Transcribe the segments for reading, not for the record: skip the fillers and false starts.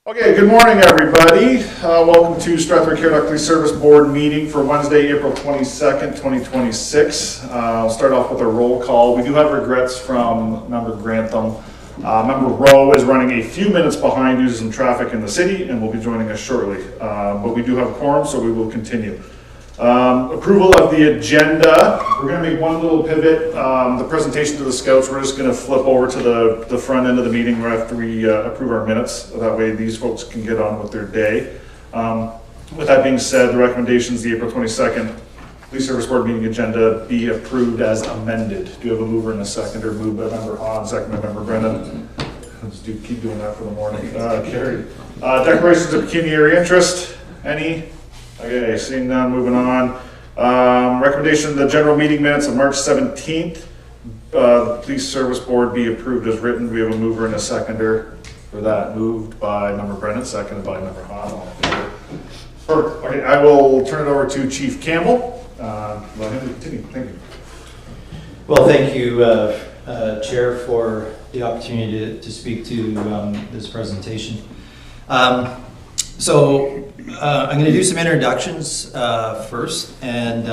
Okay, good morning, everybody. Welcome to Strathroy-Caradoc Police Service Board meeting for Wednesday, April 22nd, 2026. I'll start off with a roll call. We do have regrets from Member Grantham. Member Rowe is running a few minutes behind due to some traffic in the city and will be joining us shortly. But we do have a quorum, so we will continue. Approval of the agenda. We're going to make one little pivot. The presentation to the scouts, we're just going to flip over to the front end of the meeting right after we approve our minutes. That way these folks can get on with their day. With that being said, the recommendations, the April 22nd Police Service Board meeting agenda be approved as amended. Do you have a mover and a second, or moved by Member Hahn, second by Member Brennan? Let's keep doing that for the morning. Carried. Declarations of pecuniary interest. Any? Okay, seeing none, moving on. Recommendation of the general meeting minutes of March 17th. The Police Service Board be approved as written. We have a mover and a seconder for that. Moved by Member Brennan, seconded by Member Hahn. Perfect. Okay, I will turn it over to Chief Campbell. Let him continue. Thank you. Well, thank you, Chair, for the opportunity to speak to this presentation. So I'm going to do some introductions first, and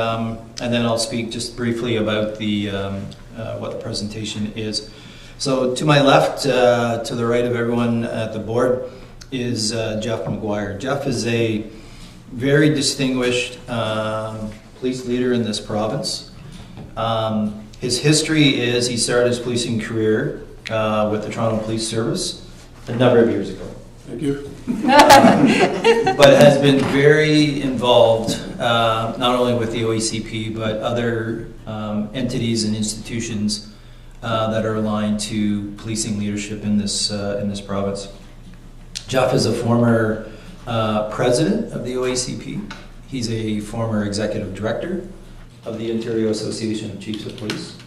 then I'll speak just briefly about the what the presentation is. So to my left, to the right of everyone at the board, is Jeff McGuire. Jeff is a very distinguished police leader in this province. His history is he started his policing career with the Toronto Police Service a number of years ago. Thank you. But has been very involved not only with the OECP but other entities and institutions that are aligned to policing leadership in this province. Jeff is a former president of the OECP. He's a former executive director of the Ontario Association of Chiefs of Police.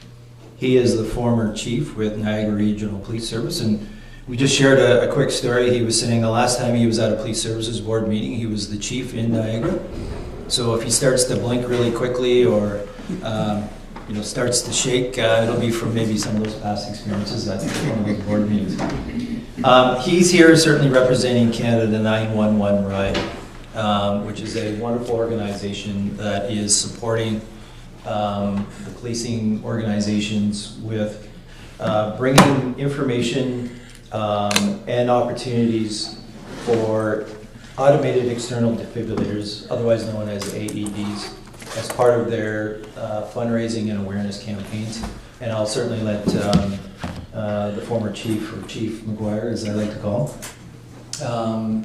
He is the former chief with Niagara Regional Police Service, and we just shared a quick story. He was saying the last time he was at a Police Services Board meeting, he was the chief in Niagara. So if he starts to blink really quickly or starts to shake, it'll be from maybe some of those past experiences at one of the board meetings. He's here certainly representing Canada 911 Ride, which is a wonderful organization that is supporting the policing organizations with bringing information and opportunities for automated external defibrillators, otherwise known as AEDs, as part of their fundraising and awareness campaigns. And I'll certainly let the former chief, or Chief McGuire, as I like to call him,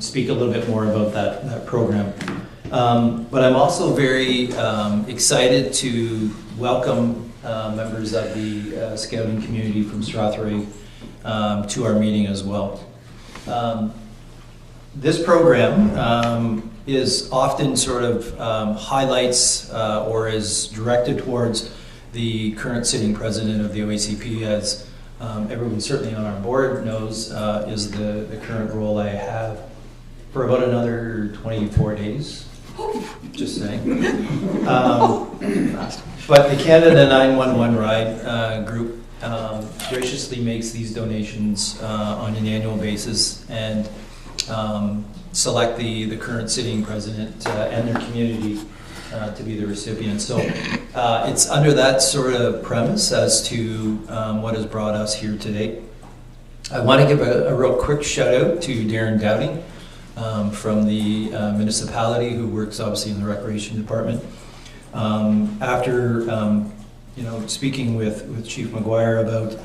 speak a little bit more about that program. But I'm also very excited to welcome members of the scouting community from Strathroy to our meeting as well. This program is often sort of highlights or is directed towards the current sitting president of the OECP, as everyone certainly on our board knows is the current role I have for about another 24 days. Just saying. But the Canada 911 Ride group graciously makes these donations on an annual basis and select the current sitting president and their community to be the recipient. So it's under that sort of premise as to what has brought us here today. I want to give a real quick shout out to Darren Dowding from the municipality, who works obviously in the recreation department. After speaking with Chief McGuire about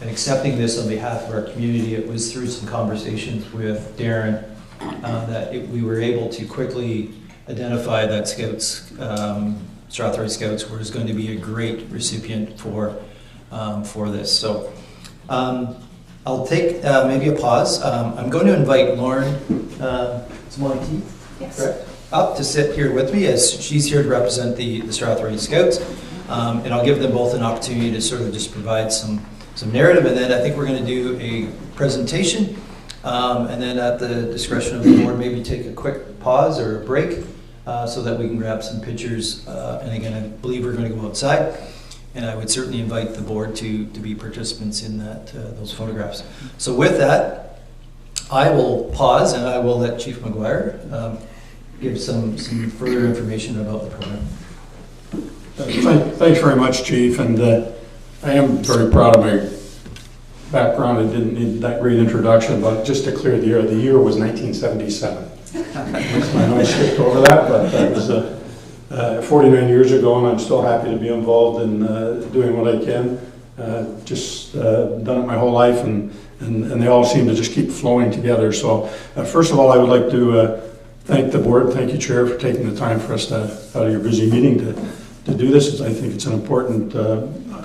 accepting this on behalf of our community, it was through some conversations with Darren that we were able to quickly identify that Strathroy Scouts was going to be a great recipient for this. So I'll take maybe a pause. I'm going to invite Lauren, it's Lauren T, yes, correct? Up to sit here with me, as she's here to represent the Strathroy Scouts. And I'll give them both an opportunity to sort of just provide some narrative, and then I think we're going to do a presentation, and then at the discretion of the board, maybe take a quick pause or a break so that we can grab some pictures. And again, I believe we're going to go outside, and I would certainly invite the board to be participants in those photographs. So with that, I will pause and I will let Chief McGuire give some further information about the program. Thanks very much, Chief, and I am very proud of my background. I didn't need that great introduction, but just to clear the year was 1977. I know I skipped over that, but that was 49 years ago, and I'm still happy to be involved in doing what I can. Just done it my whole life, and they all seem to just keep flowing together. So first of all, I would like to thank the board. Thank you, Chair, for taking the time for us out of your busy meeting to do this. I think it's an important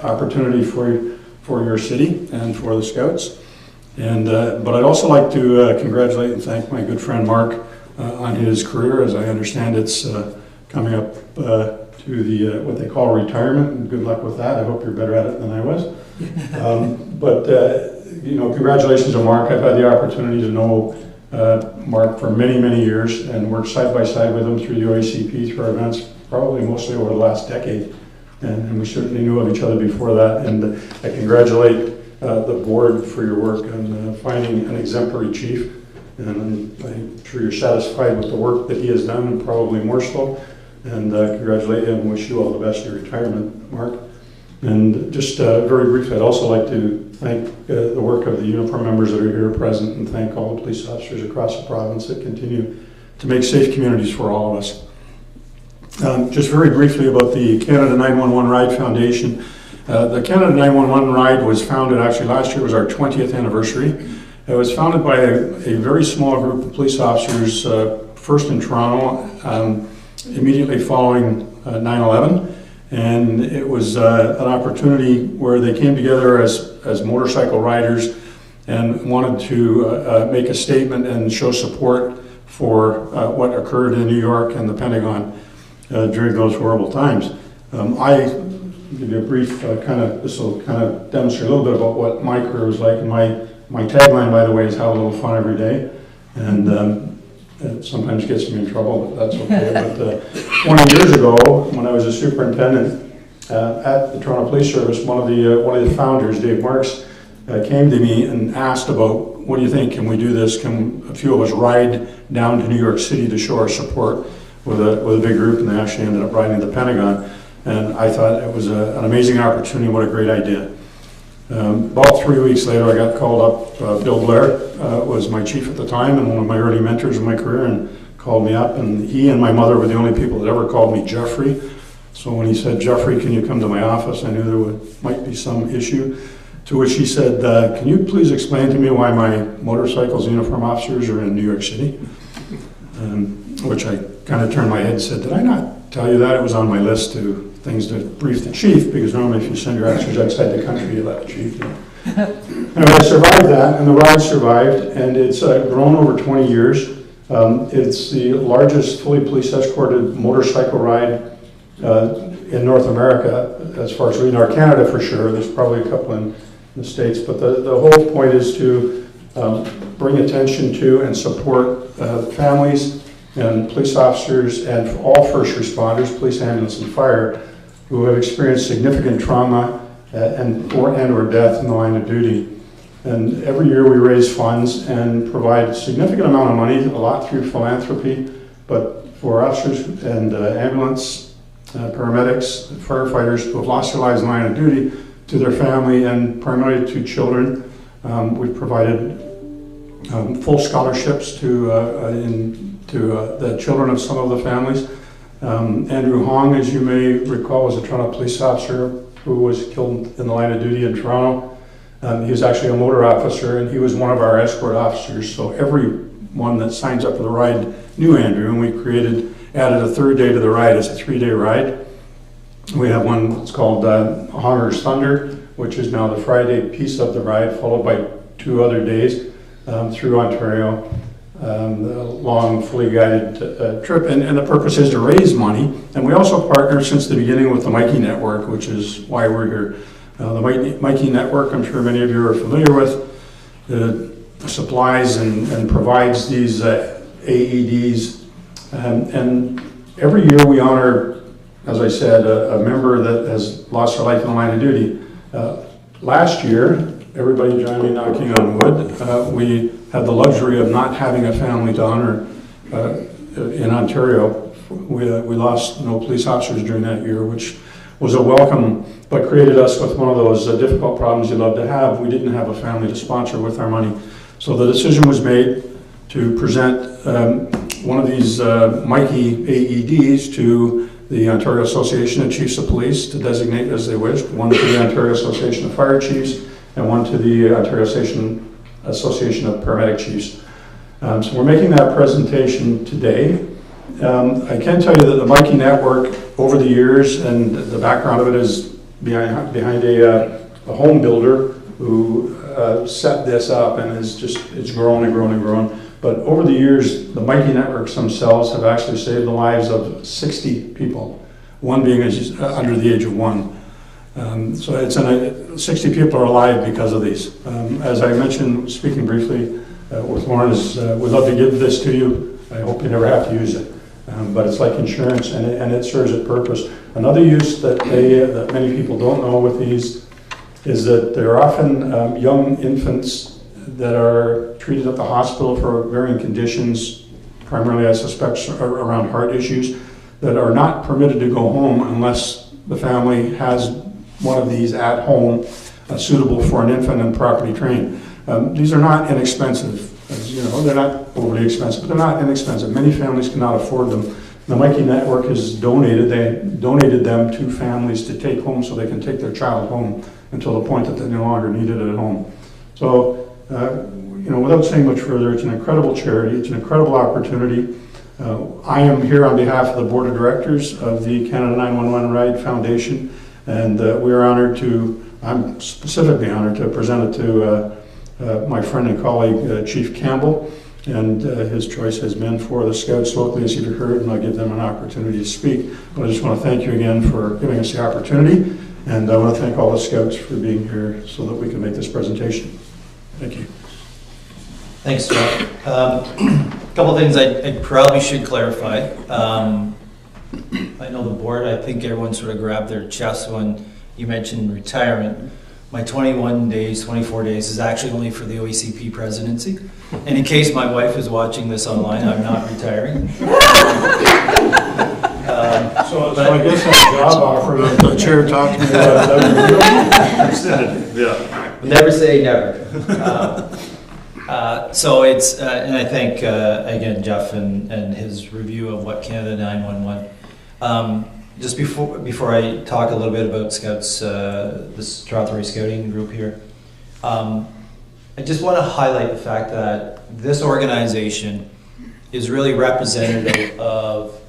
opportunity for your city and for the Scouts. And but I'd also like to congratulate and thank my good friend Mark on his career. As I understand, it's coming up to the what they call retirement, and good luck with that. I hope you're better at it than I was. But you know, congratulations to Mark. I've had the opportunity to know Mark for many, many years and worked side by side with him through the OACP, through our events, probably mostly over the last decade. And we certainly knew of each other before that. And I congratulate the board for your work on finding an exemplary chief. And I'm sure you're satisfied with the work that he has done, and probably more so. And congratulate him and wish you all the best in your retirement, Mark. And just very briefly, I'd also like to thank the work of the uniform members that are here present, and thank all the police officers across the province that continue to make safe communities for all of us. Just very briefly about the Canada 911 Ride Foundation. The Canada 911 Ride was founded, actually last year was our 20th anniversary. It was founded by a very small group of police officers, first in Toronto, immediately following 9/11. And it was an opportunity where they came together as motorcycle riders and wanted to make a statement and show support for what occurred in New York and the Pentagon during those horrible times. I give you a brief this will kind of demonstrate a little bit about what my career was like. And my tagline, by the way, is have a little fun every day. And it sometimes gets me in trouble, but that's okay. But 20 years ago, when I was a superintendent at the Toronto Police Service, one of the founders, Dave Marks, came to me and asked about, what do you think? Can we do this? Can a few of us ride down to New York City to show our support with a big group? And they actually ended up riding to the Pentagon. And I thought it was an amazing opportunity. What a great idea. About 3 weeks later, I got called up. Bill Blair was my chief at the time and one of my early mentors in my career, and called me up. And he and my mother were the only people that ever called me Jeffrey. So when he said, "Jeffrey, can you come to my office?" I knew there might be some issue. To which he said, "Can you please explain to me why my motorcycles and uniform officers are in New York City?" Which I kind of turned my head and said, "Did I not tell you that? It was on my list to things to brief the chief, because normally if you send your officers outside the country, you let the chief know." Anyway, I survived that, and the ride survived, and it's grown over 20 years. It's the largest fully police escorted motorcycle ride in North America, as far as we know. Canada for sure, there's probably a couple in the States, but the whole point is to bring attention to and support families and police officers and all first responders, police, ambulance, and fire, who have experienced significant trauma and or death in the line of duty. And every year we raise funds and provide a significant amount of money, a lot through philanthropy, but for officers and ambulance, paramedics, firefighters who have lost their lives in the line of duty, to their family, and primarily to children. We've provided full scholarships to the children of some of the families. Andrew Hong, as you may recall, was a Toronto police officer who was killed in the line of duty in Toronto. He was actually a motor officer, and he was one of our escort officers. So everyone that signs up for the ride knew Andrew, and we added a third day to the ride. It's a 3-day ride. We have one that's called Honger's Thunder, which is now the Friday piece of the ride, followed by 2 other days through Ontario. A long, fully guided trip, and the purpose is to raise money. And we also partner since the beginning with the Mikey Network, which is why we're here. The Mikey Network, I'm sure many of you are familiar with, supplies and provides these AEDs. And every year we honor, as I said, a member that has lost their life in the line of duty. Last year, everybody join me knocking on wood. We had the luxury of not having a family to honor in Ontario. We lost no police officers during that year, which was a welcome, but created us with one of those difficult problems you love to have. We didn't have a family to sponsor with our money. So the decision was made to present one of these Mikey AEDs to the Ontario Association of Chiefs of Police to designate as they wished, one to the Ontario Association of Fire Chiefs and one to the Ontario Association of Paramedic Chiefs. So we're making that presentation today. I can tell you that the Mikey Network over the years, and the background of it is behind a home builder who set this up, and it's grown and grown and grown. But over the years, the Mikey Networks themselves have actually saved the lives of 60 people, one being under the age of 1. So it's 60 people are alive because of these. As I mentioned, speaking briefly with Lauren, we'd love to give this to you. I hope you never have to use it. But it's like insurance, and it serves its purpose. Another use that many people don't know with these is that they're often young infants that are treated at the hospital for varying conditions, primarily I suspect around heart issues, that are not permitted to go home unless the family has one of these at home suitable for an infant and properly trained. These are not inexpensive. As you know, they're not overly expensive, but they're not inexpensive. Many families cannot afford them. The Mikey Network has donated them to families to take home so they can take their child home until the point that they no longer need it at home. So, without saying much further, it's an incredible charity. It's an incredible opportunity. I am here on behalf of the Board of Directors of the Canada 911 Ride Foundation, and I'm specifically honored to present it to my friend and colleague, Chief Campbell, and his choice has been for the Scouts locally, as you've heard, and I'll give them an opportunity to speak. But I just want to thank you again for giving us the opportunity, and I want to thank all the Scouts for being here so that we can make this presentation. Thank you. Thanks, Jeff. A couple of things I probably should clarify. I know the board, I think everyone sort of grabbed their chest when you mentioned retirement. My 21 days, 24 days is actually only for the OECP presidency. And in case my wife is watching this online, I'm not retiring. So I guess I'm a job offer, the chair talked to me about Yeah. Never say never. So it's, and I thank, again, Jeff and his review of what Canada 911. Just before I talk a little bit about Scouts, the Strathroy Scouting group here, I just want to highlight the fact that this organization is really representative of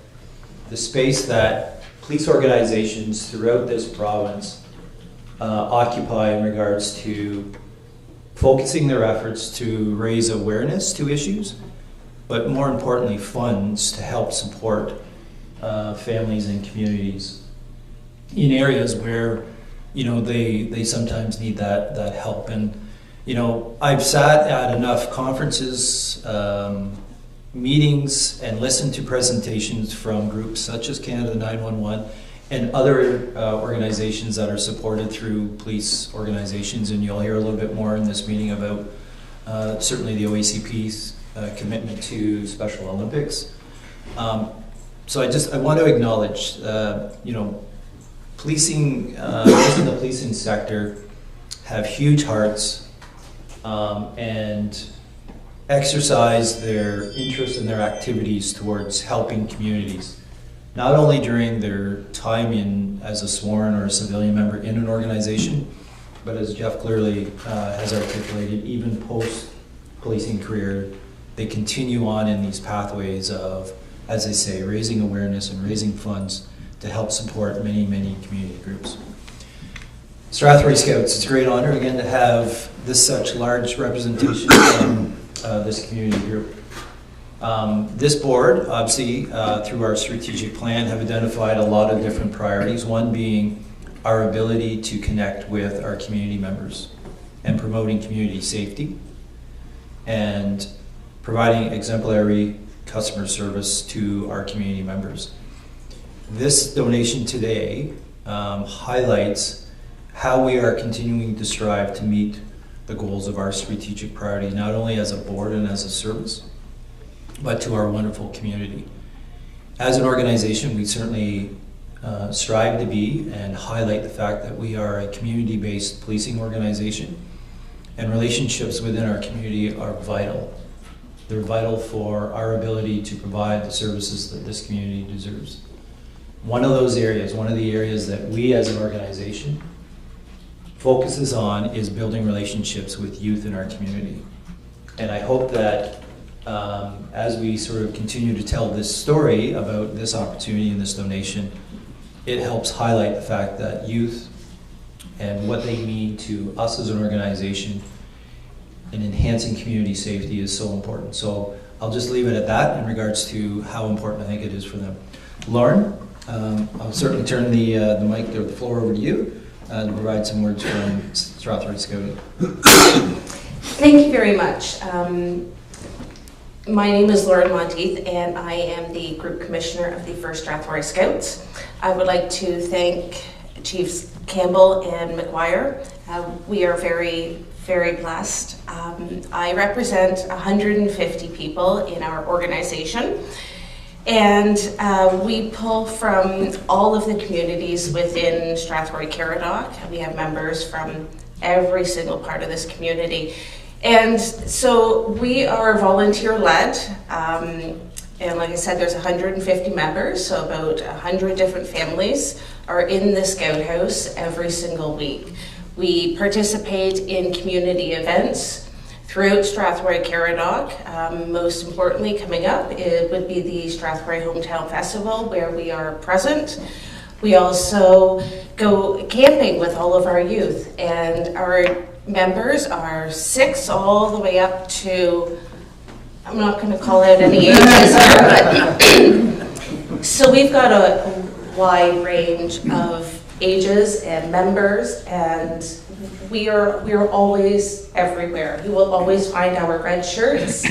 the space that police organizations throughout this province occupy in regards to focusing their efforts to raise awareness to issues, but more importantly, funds to help support families and communities in areas where they sometimes need that help. And I've sat at enough conferences, meetings, and listened to presentations from groups such as Canada 911 and other organizations that are supported through police organizations, and you'll hear a little bit more in this meeting about certainly the OECP's commitment to Special Olympics. So I want to acknowledge, policing, those in the policing sector have huge hearts and exercise their interest and their activities towards helping communities, not only during their time as a sworn or a civilian member in an organization, but as Jeff clearly has articulated, even post-policing career, they continue on in these pathways of, as I say, raising awareness and raising funds to help support many, many community groups. Strathroy Scouts, it's a great honor again to have this such large representation from this community group. This board, obviously, through our strategic plan, have identified a lot of different priorities, one being our ability to connect with our community members and promoting community safety and providing exemplary customer service to our community members. This donation today highlights how we are continuing to strive to meet the goals of our strategic priority, not only as a board and as a service, but to our wonderful community. As an organization, we certainly strive to be and highlight the fact that we are a community-based policing organization, and relationships within our community are vital. They're vital for our ability to provide the services that this community deserves. One of the areas that we as an organization focuses on is building relationships with youth in our community. And I hope that as we sort of continue to tell this story about this opportunity and this donation, it helps highlight the fact that youth and what they mean to us as an organization in enhancing community safety is so important. So I'll just leave it at that in regards to how important I think it is for them. Lauren, I'll certainly turn the mic or the floor over to you to provide some words from Strathroy-Caradoc. Thank you very much. My name is Lauren Monteith, and I am the Group Commissioner of the 1st Strathroy Scouts. I would like to thank Chiefs Campbell and McGuire. We are very, very blessed. I represent 150 people in our organization, and we pull from all of the communities within Strathroy-Caradoc. We have members from every single part of this community. And so we are volunteer-led, and like I said, there's 150 members, so about 100 different families are in the Scout House every single week. We participate in community events throughout Strathroy-Caradoc. Most importantly, coming up, it would be the Strathroy Hometown Festival, where we are present. We also go camping with all of our youth, and our members are 6 all the way up to, I'm not going to call out any ages here, but so we've got a wide range of ages and members, and we are always everywhere. You will always find our red shirts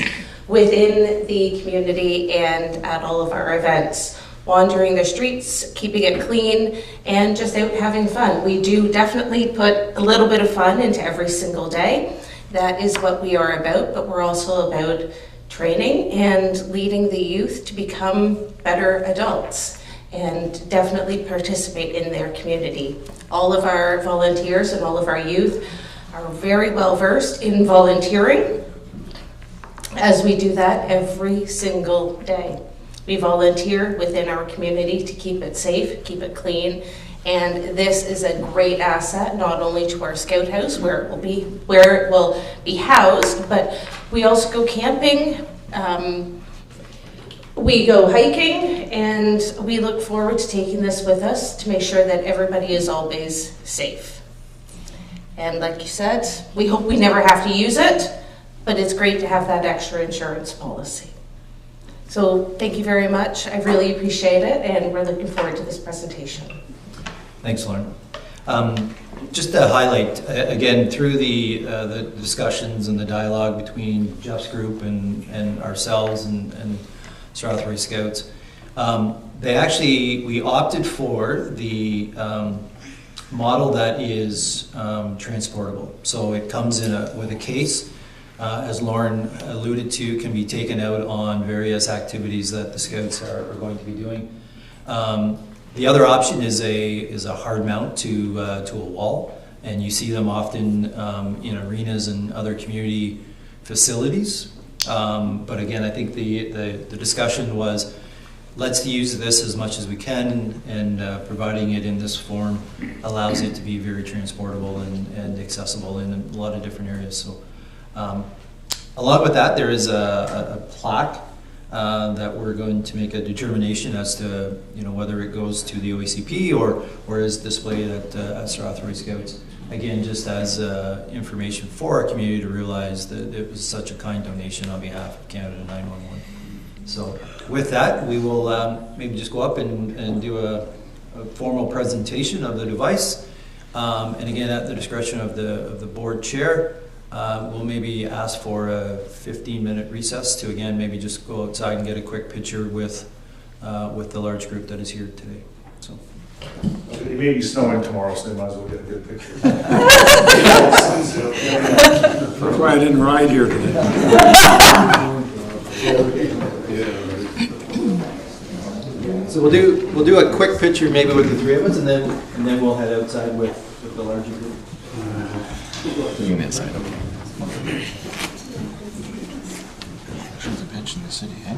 within the community and at all of our events, wandering the streets, keeping it clean, and just out having fun. We do definitely put a little bit of fun into every single day. That is what we are about, but we're also about training and leading the youth to become better adults and definitely participate in their community. All of our volunteers and all of our youth are very well versed in volunteering, as we do that every single day. We volunteer within our community to keep it safe, keep it clean, and this is a great asset not only to our Scout House where it will be housed, but we also go camping, we go hiking, and we look forward to taking this with us to make sure that everybody is always safe. And like you said, we hope we never have to use it, but it's great to have that extra insurance policy. So thank you very much. I really appreciate it, and we're looking forward to this presentation. Thanks, Lauren. Just to highlight, again, through the discussions and the dialogue between Jeff's group and ourselves and Strathroy Scouts, we opted for the model that is transportable. So it comes in with a case. As Lauren alluded to, can be taken out on various activities that the Scouts are going to be doing. The other option is a hard mount to a wall, and you see them often in arenas and other community facilities. But again, I think the discussion was, let's use this as much as we can, and providing it in this form allows it to be very transportable and accessible in a lot of different areas. So. Along with that, there is a plaque that we're going to make a determination as to whether it goes to the OACP or is displayed at Strathroy Scouts. Again, just as information for our community to realize that it was such a kind donation on behalf of Canada 911. So with that, we will maybe just go up and do a formal presentation of the device. And again, at the discretion of the board chair, we'll maybe ask for a 15-minute recess to, again, maybe just go outside and get a quick picture with the large group that is here today. So It may be snowing tomorrow, so they might as well get a good picture. That's why I didn't ride here today. So we'll do a quick picture maybe with the three of us, and then we'll head outside with the larger group. Unit side, okay. Shows a bench in the city, eh?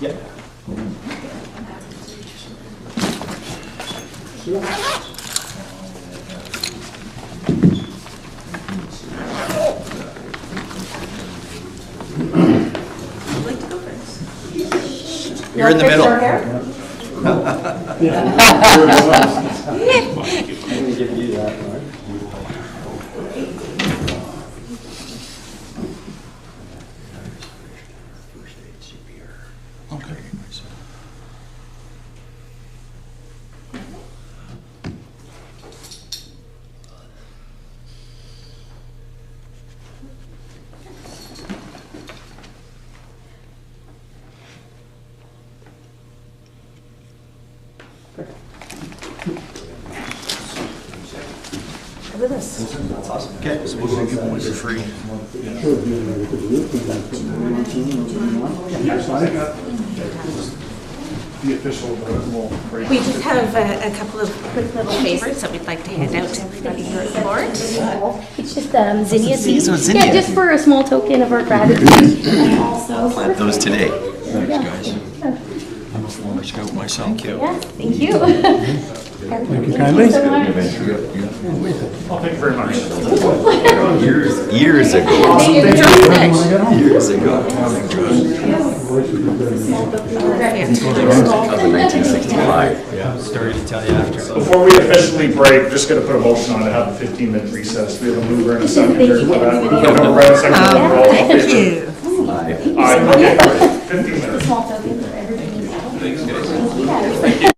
Yeah. I'd like to go first. You're in the middle. Yeah. I'm gonna give you that, Mark. Okay. Look at this. That's awesome. Okay, so we'll go give one for free. The official, but we'll break. We just have a couple of quick little favors that we'd like to hand out to everybody here at the board. It's just zinnia seeds. So zinnia. Yeah, just for a small token of our gratitude. And also. Plant those today. Thanks, Yeah. guys. I'm a former scout myself. Thank you. Yeah, thank you. Thank you kindly. so much. Oh, thank you very much. Years ago. Years ago. Of 1965. Story to tell you after. Before we officially break, just gonna put a motion on to have a 15-minute recess. We have a mover and a seconder for that. We have a mover and a seconder. We're all in favor. Aye. Aye, okay, 15 minutes. Small token for everybody. Thanks, guys. Thank you.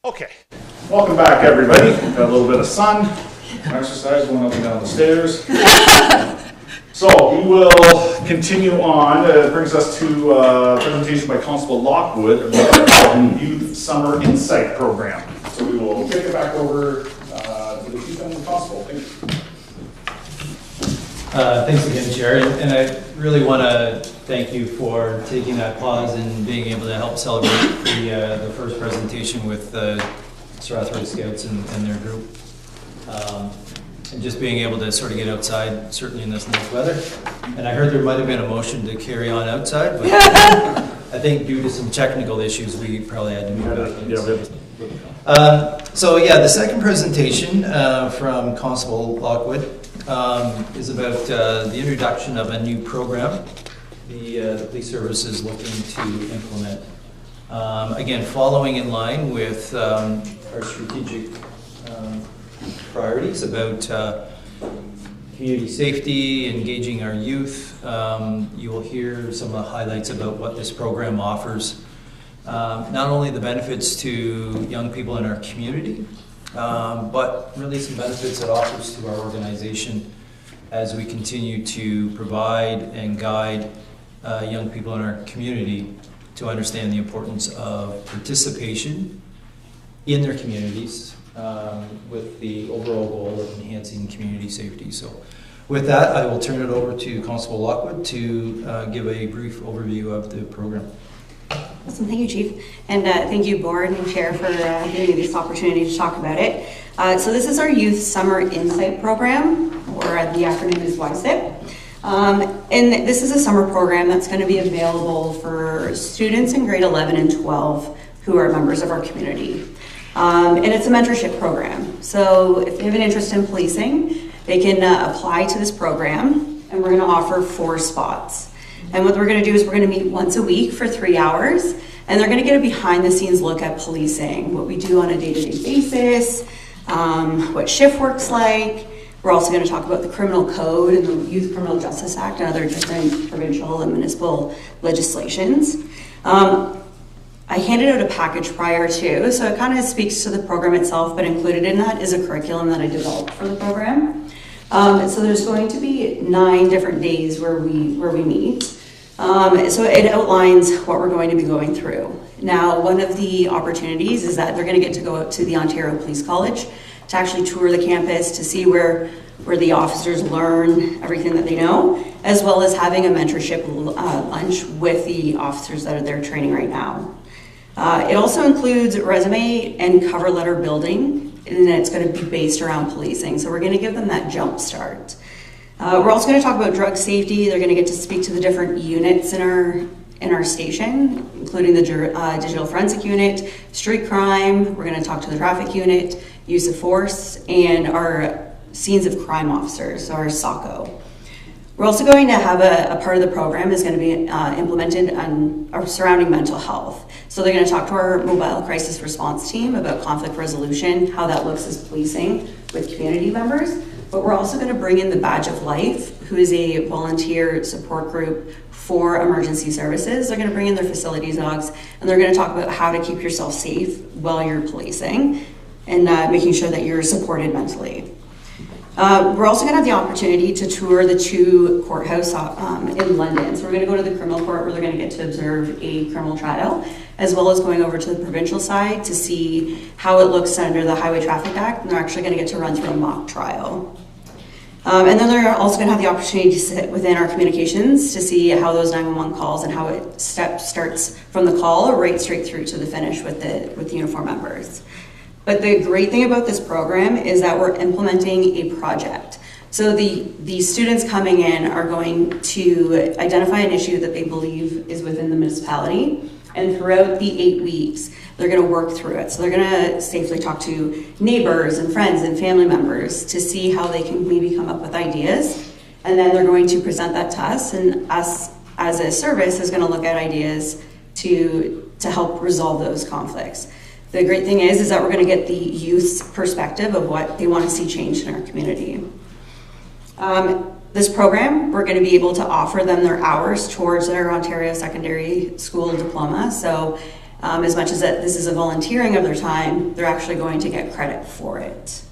Okay, welcome back everybody. Got a little bit of sun, exercise going up and down the stairs. So we will continue on. It brings us to a presentation by Constable Lockwood about our Youth Summer Insight Program. So we will kick it back over to the Chief and the Constable. Thank you. Thanks again, Chair, and I really want to thank you for taking that pause and being able to help celebrate the first presentation with the Strathroy Scouts and their group. And just being able to sort of get outside, certainly in this nice weather. And I heard there might have been a motion to carry on outside, but I think due to some technical issues, we probably had to move back in. So yeah, the second presentation from Constable Lockwood is about the introduction of a new program the police service is looking to implement. Again, following in line with our strategic priorities about community safety, engaging our youth. You will hear some of the highlights about what this program offers. Not only the benefits to young people in our community, but really some benefits it offers to our organization as we continue to provide and guide young people in our community to understand the importance of participation in their communities with the overall goal of enhancing community safety. So with that, I will turn it over to Constable Lockwood to give a brief overview of the program. Awesome, thank you, Chief. And thank you, Board and Chair, for giving me this opportunity to talk about it. So this is our Youth Summer Insight Program, or the acronym is YSIP. And this is a summer program that's going to be available for students in grade 11 and 12 who are members of our community. And it's a mentorship program. So if they have an interest in policing, they can apply to this program, and we're going to offer 4 spots. And what we're going to do is we're going to meet once a week for 3 hours, and they're going to get a behind-the-scenes look at policing, what we do on a day-to-day basis, what shift work's like. We're also going to talk about the criminal code and the Youth Criminal Justice Act and other different provincial and municipal legislations. I handed out a package prior to, so it kind of speaks to the program itself, but included in that is a curriculum that I developed for the program. So there's going to be 9 different days where we meet. So it outlines what we're going to be going through. Now, one of the opportunities is that they're going to get to go out to the Ontario Police College to actually tour the campus, to see where the officers learn everything that they know, as well as having a mentorship lunch with the officers that are there training right now. It also includes resume and cover letter building, and it's going to be based around policing. So we're going to give them that jump start. We're also going to talk about drug safety. They're going to get to speak to the different units in our station, including the digital forensic unit, street crime. We're going to talk to the traffic unit, use of force, and our scenes of crime officers, our SOCO. We're also going to have a part of the program is going to be implemented on our surrounding mental health. So they're going to talk to our mobile crisis response team about conflict resolution, how that looks as policing with community members. But we're also going to bring in the Badge of Life, who is a volunteer support group for emergency services. They're going to bring in their facilities dogs, and they're going to talk about how to keep yourself safe while you're policing and making sure that you're supported mentally. We're also going to have the opportunity to tour the 2 courthouses in London. So we're going to go to the criminal court where they're going to get to observe a criminal trial, as well as going over to the provincial side to see how it looks under the Highway Traffic Act, and they're actually going to get to run through a mock trial. And then they're also going to have the opportunity to sit within our communications to see how those 911 calls and how it starts from the call right straight through to the finish with the uniform members. But the great thing about this program is that we're implementing a project. So the students coming in are going to identify an issue that they believe is within the municipality, and throughout the 8 weeks, they're going to work through it. So they're going to safely talk to neighbors and friends and family members to see how they can maybe come up with ideas. And then they're going to present that to us, and us as a service is going to look at ideas to help resolve those conflicts. The great thing is that we're going to get the youth's perspective of what they want to see changed in our community. This program, we're going to be able to offer them their hours towards their Ontario Secondary School diploma. So As much as that this is a volunteering of their time, they're actually going to get credit for it.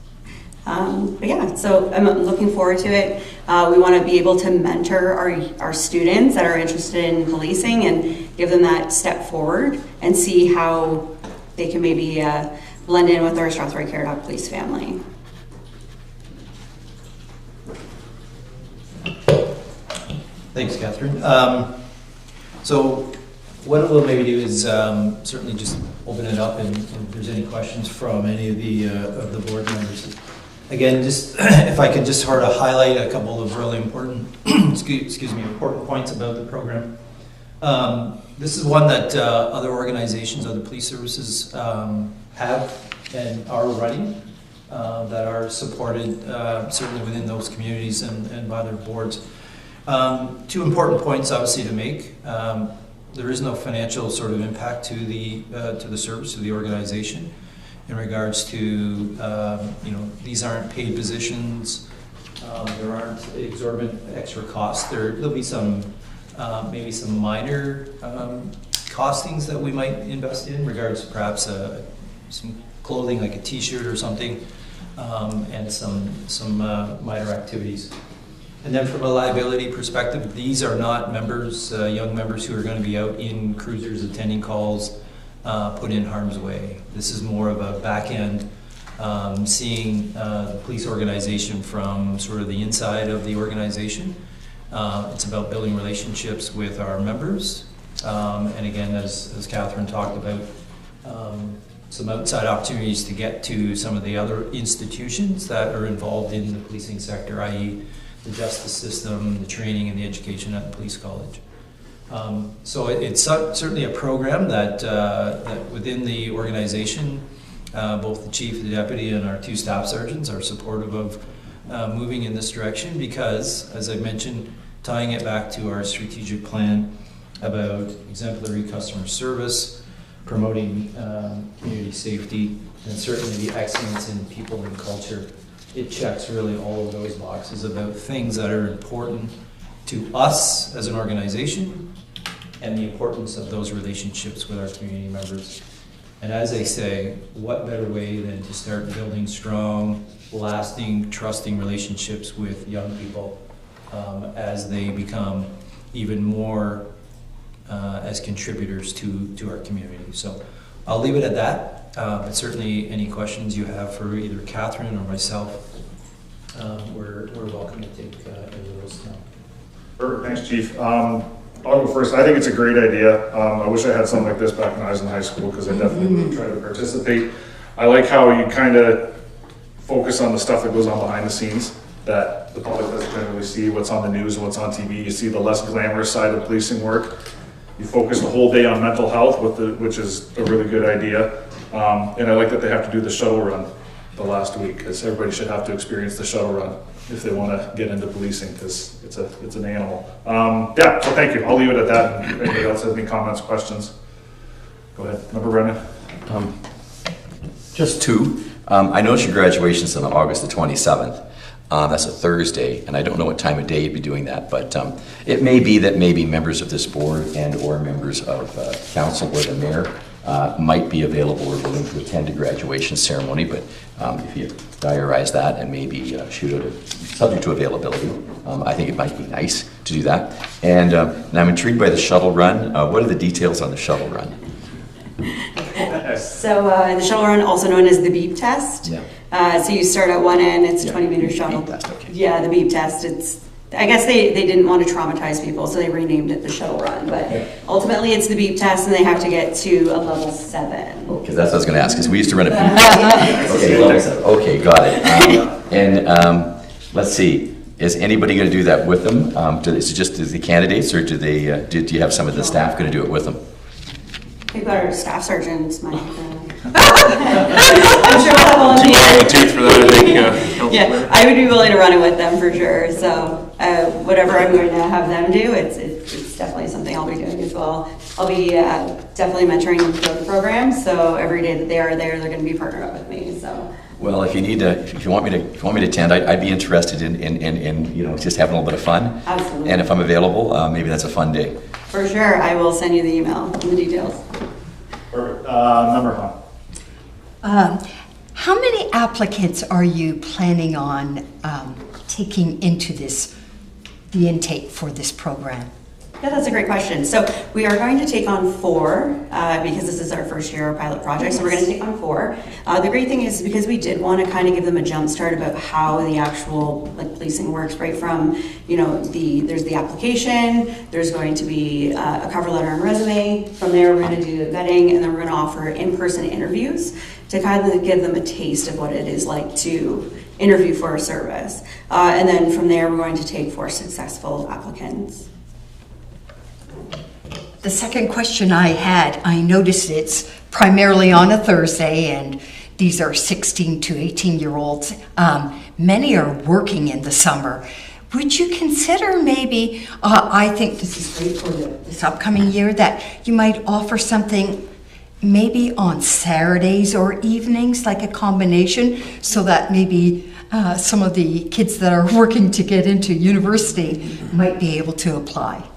But yeah, so I'm looking forward to it. We want to be able to mentor our students that are interested in policing and give them that step forward and see how they can maybe blend in with our Strathroy-Caradoc police family. Thanks, Catherine. So what we'll maybe do is certainly just open it up, and if there's any questions from any of the board members. Again, just if I could just sort of highlight a couple of really important, important points about the program. This is one that other organizations, other police services have and are running, that are supported certainly within those communities and by their boards. Two important points, obviously, to make. There is no financial sort of impact to the service, to the organization, in regards to these aren't paid positions. There aren't exorbitant extra costs. There'll be some maybe some minor costings that we might invest in regards to perhaps some clothing like a T-shirt or something, and some minor activities. And then from a liability perspective, these are not members, young members who are going to be out in cruisers attending calls, put in harm's way. This is more of a back end, seeing the police organization from sort of the inside of the organization. It's about building relationships with our members. And again, as Catherine talked about, some outside opportunities to get to some of the other institutions that are involved in the policing sector, i.e. the justice system, the training and the education at the police college. So it's certainly a program that within the organization, both the chief, the deputy, and our two staff sergeants are supportive of moving in this direction because, as I mentioned, tying it back to our strategic plan about exemplary customer service, promoting community safety, and certainly the excellence in people and culture. It checks really all of those boxes about things that are important to us as an organization and the importance of those relationships with our community members. And as I say, what better way than to start building strong, lasting, trusting relationships with young people as they become even more as contributors to our community. So I'll leave it at that. But certainly any questions you have for either Catherine or myself, we're welcome to take any of those now. Perfect, thanks, Chief. I'll go first. I think it's a great idea. I wish I had something like this back when I was in high school because I definitely would try to participate. I like how you kind of focus on the stuff that goes on behind the scenes that the public doesn't generally see, what's on the news and what's on TV. You see the less glamorous side of policing work. You focus the whole day on mental health, which is a really good idea. And I like that they have to do the shuttle run the last week because everybody should have to experience the shuttle run if they want to get into policing because it's an animal. Yeah, so thank you. I'll leave it at that. And if anybody else has any comments, questions, go ahead. Member Brennan. Just two. I noticed your graduation's on August the 27th. That's a Thursday, and I don't know what time of day you'd be doing that, but it may be that maybe members of this board and or members of council or the mayor might be available or willing to attend a graduation ceremony, but if you diarize that and maybe shoot out subject to availability, I think it might be nice to do that. And I'm intrigued by the shuttle run. What are the details on the shuttle run? So the shuttle run, also known as the beep test. Yeah. So you start at one end, it's 20-meter shuttle. Beep test, okay. Yeah, the beep test. I guess they didn't want to traumatize people, so they renamed it the shuttle run. But ultimately, it's the beep test, and they have to get to a level 7. Okay, that's what I was going to ask, because we used to run a beep test. Okay, level 7. Okay, got it. And let's see, is anybody going to do that with them? Is it just the candidates, or do you have some of the staff going to do it with them? We've got our staff sergeants, Mike. I'm sure we'll have volunteers for that, I think. Yeah, I would be willing to run it with them for sure. So whatever I'm going to have them do, it's definitely something I'll be doing as well. I'll be definitely mentoring them throughout the program. So every day that they are there, they're going to be partnered up with me. So. Well, if you want me to attend, I'd be interested in just having a little bit of fun. Absolutely. And if I'm available, maybe that's a fun day. For sure, I will send you the email and the details. Perfect. Member Han. How many applicants are you planning on taking into the intake for this program? Yeah, that's a great question. So we are going to take on 4 because this is our first year of pilot project. So we're going to take on 4. The great thing is because we did want to kind of give them a jump start about how the actual policing works, right from, there's the application, there's going to be a cover letter and resume. From there, we're going to do vetting, and then we're going to offer in-person interviews to kind of give them a taste of what it is like to interview for a service. And then from there, we're going to take 4 successful applicants. The second question I had, I noticed it's primarily on a Thursday, and these are 16 to 18-year-olds. Many are working in the summer. Would you consider maybe, I think this is great for this upcoming year, that you might offer something maybe on Saturdays or evenings, like a combination, so that maybe some of the kids that are working to get into university might be able to apply?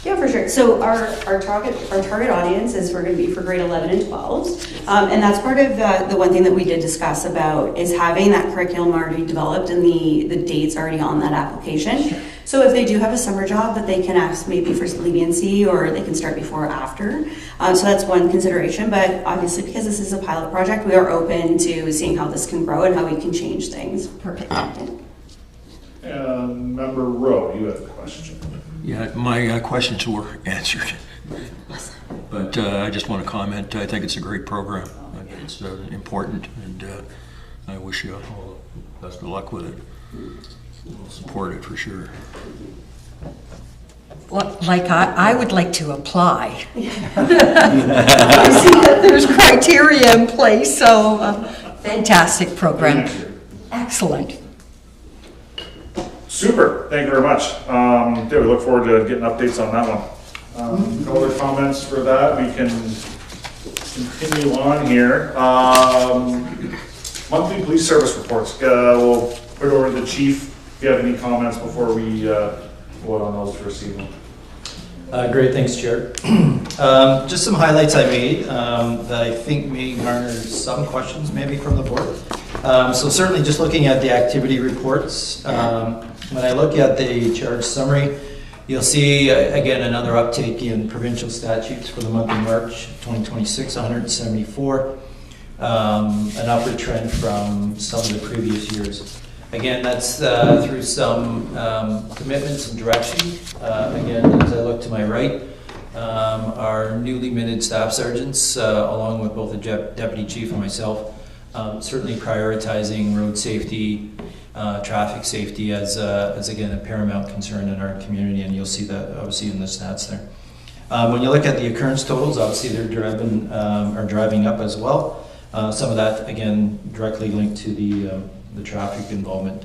Yeah, for sure. So our target audience is we're going to be for grade 11 and 12. And that's part of the one thing that we did discuss about is having that curriculum already developed and the dates already on that application. So if they do have a summer job that they can ask maybe for some leniency, or they can start before or after. So that's one consideration. But obviously, because this is a pilot project, we are open to seeing how this can grow and how we can change things. Perfect. Member Rowe, you had a question. Yeah, my questions were answered. But I just want to comment, I think it's a great program. It's important, and I wish you all the best of luck with it. We'll support it for sure. Well, I would like to apply. I see that there's criteria in place, so fantastic program. Excellent. Super, thank you very much. Yeah, we look forward to getting updates on that one. No other comments for that. We can continue on here. Monthly police service reports. We'll put it over to the chief if you have any comments before we vote on those for this evening. Great, thanks, Chair. Just some highlights I made that I think may garner some questions maybe from the board. So certainly just looking at the activity reports, when I look at the charge summary, you'll see again another uptake in provincial statutes for the month of March 2026, 174, an upward trend from some of the previous years. Again, that's through some commitments and direction. Again, as I look to my right, our newly minted staff sergeants, along with both the deputy chief and myself, certainly prioritizing road safety, traffic safety as again a paramount concern in our community, and you'll see that obviously in the stats there. When you look at the occurrence totals, obviously they're are driving up as well. Some of that again directly linked to the traffic involvement.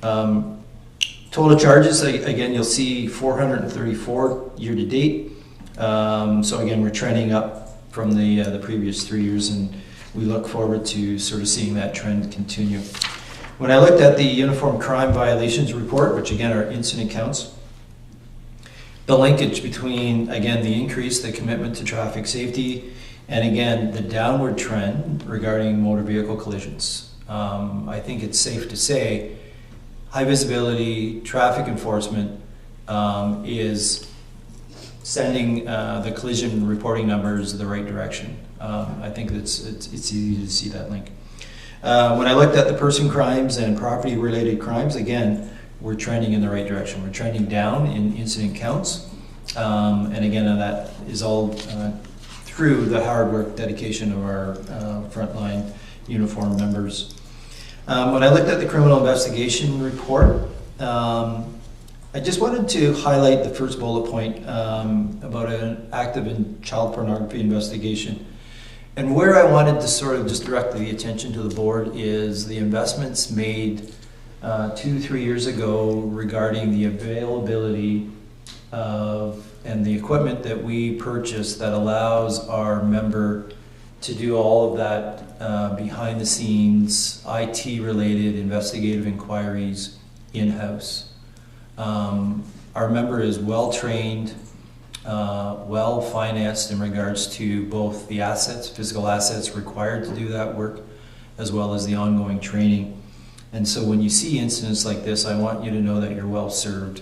Total charges, again, you'll see 434 year to date. So again, we're trending up from the previous 3 years, and we look forward to sort of seeing that trend continue. When I looked at the Uniform Crime Violations Report, which again are incident counts, the linkage between, again, the increase, the commitment to traffic safety, and again, the downward trend regarding motor vehicle collisions. I think it's safe to say high visibility traffic enforcement is sending the collision reporting numbers the right direction. I think it's easy to see that link. When I looked at the person crimes and property related crimes, again, we're trending in the right direction. We're trending down in incident counts. And again, that is all through the hard work, dedication of our frontline uniformed members. When I looked at the criminal investigation report, I just wanted to highlight the first bullet point about an active in child pornography investigation. And where I wanted to sort of just direct the attention to the board is the investments made 2-3 years ago regarding the availability of and the equipment that we purchased that allows our member to do all of that behind the scenes, IT related investigative inquiries in-house. Our member is well trained well financed in regards to both the assets, physical assets required to do that work, as well as the ongoing training. And so when you see incidents like this, I want you to know that you're well served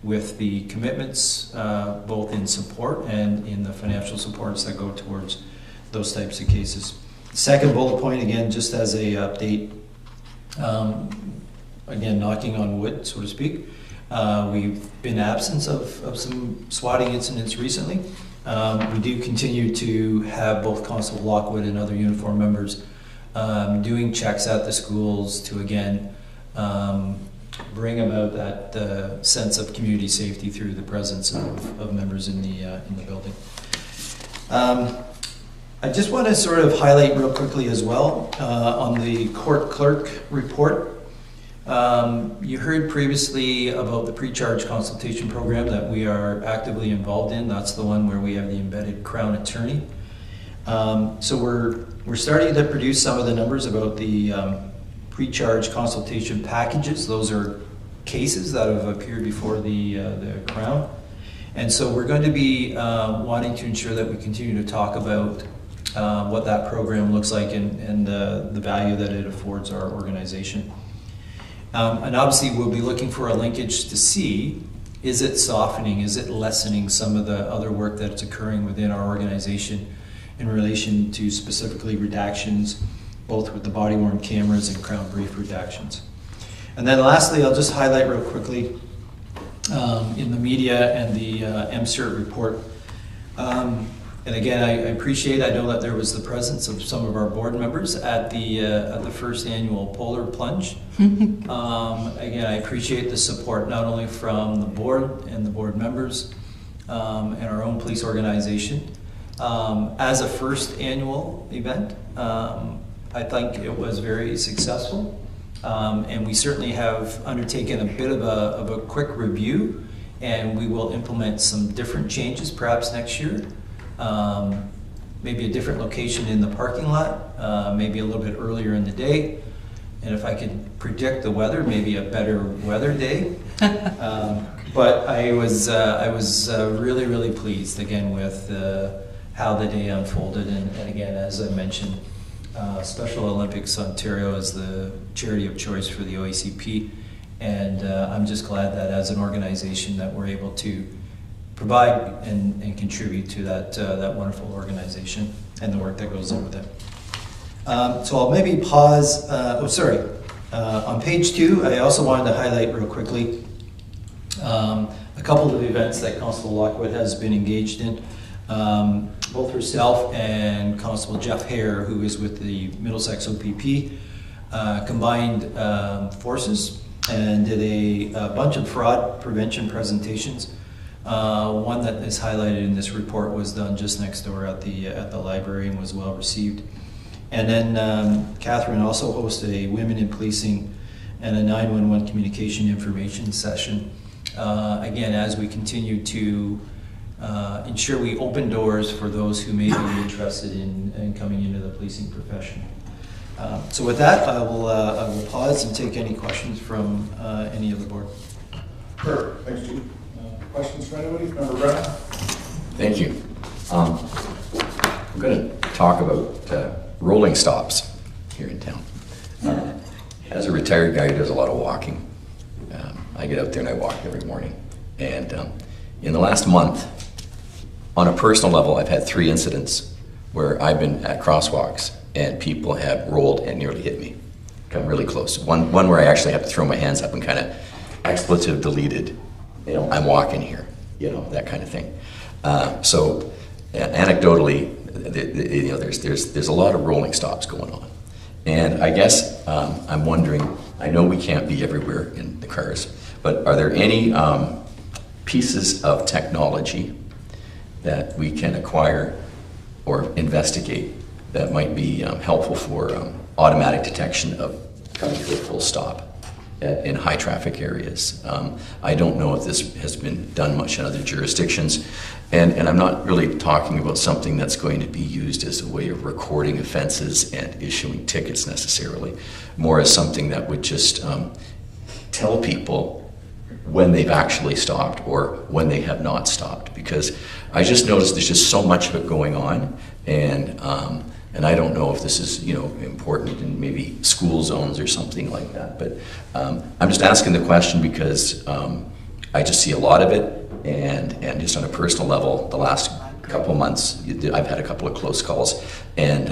with the commitments, both in support and in the financial supports that go towards those types of cases. Second bullet point, again, just as a update, again, knocking on wood, so to speak. We've been absent of some swatting incidents recently. We do continue to have both Constable Lockwood and other uniformed members doing checks at the schools to, again, bring about that sense of community safety through the presence of members in the building. I just want to sort of highlight real quickly as well on the court clerk report. You heard previously about the pre-charge consultation program that we are actively involved in. That's the one where we have the embedded Crown Attorney. So we're starting to produce some of the numbers about the pre-charge consultation packages. Those are cases that have appeared before the Crown. And so we're going to be wanting to ensure that we continue to talk about what that program looks like and the value that it affords our organization. And obviously we'll be looking for a linkage to see, is it softening, is it lessening some of the other work that's occurring within our organization in relation to specifically redactions, both with the body-worn cameras and Crown Brief redactions. And then lastly, I'll just highlight real quickly in the media and the MCERT report. And again, I appreciate, I know that there was the presence of some of our board members at the first annual Polar Plunge. Again, I appreciate the support not only from the board and the board members and our own police organization. As a first annual event, I think it was very successful. And we certainly have undertaken a bit of a quick review, and we will implement some different changes perhaps next year. Maybe a different location in the parking lot, maybe a little bit earlier in the day. And if I could predict the weather, maybe a better weather day. But I was really, really pleased again with how the day unfolded. And again, as I mentioned, Special Olympics Ontario is the charity of choice for the OACP. And I'm just glad that as an organization that we're able to provide and contribute to that wonderful organization and the work that goes on with it. So I'll maybe pause, on page 2, I also wanted to highlight real quickly a couple of events that Constable Lockwood has been engaged in. Both herself and Constable Jeff Hare, who is with the Middlesex OPP, combined forces and did a bunch of fraud prevention presentations. One that is highlighted in this report was done just next door at the library and was well received. And then Catherine also hosted a Women in Policing and a 911 communication information session. Again, as we continue to ensure we open doors for those who may be interested in coming into the policing profession. So with that, I will pause and take any questions from any of the board. Sure, thanks, Chief. Questions from anybody? Member Brennan? Thank you. I'm going to talk about rolling stops here in town. As a retired guy who does a lot of walking, I get out there and I walk every morning. And in the last month, on a personal level, I've had 3 incidents where I've been at crosswalks and people have rolled and nearly hit me, come really close. One where I actually have to throw my hands up and kind of expletive deleted, you know, I'm walking here, you know, that kind of thing. So anecdotally, you know, there's a lot of rolling stops going on. And I guess I'm wondering, I know we can't be everywhere in the cars, but are there any pieces of technology that we can acquire or investigate that might be helpful for automatic detection of coming to a full stop in high traffic areas? I don't know if this has been done much in other jurisdictions, and I'm not really talking about something that's going to be used as a way of recording offenses and issuing tickets necessarily, more as something that would just tell people when they've actually stopped or when they have not stopped, because I just noticed there's just so much of it going on, and I don't know if this is, you know, important in maybe school zones or something like that, but I'm just asking the question because I just see a lot of it, and just on a personal level, the last couple of months, I've had a couple of close calls, and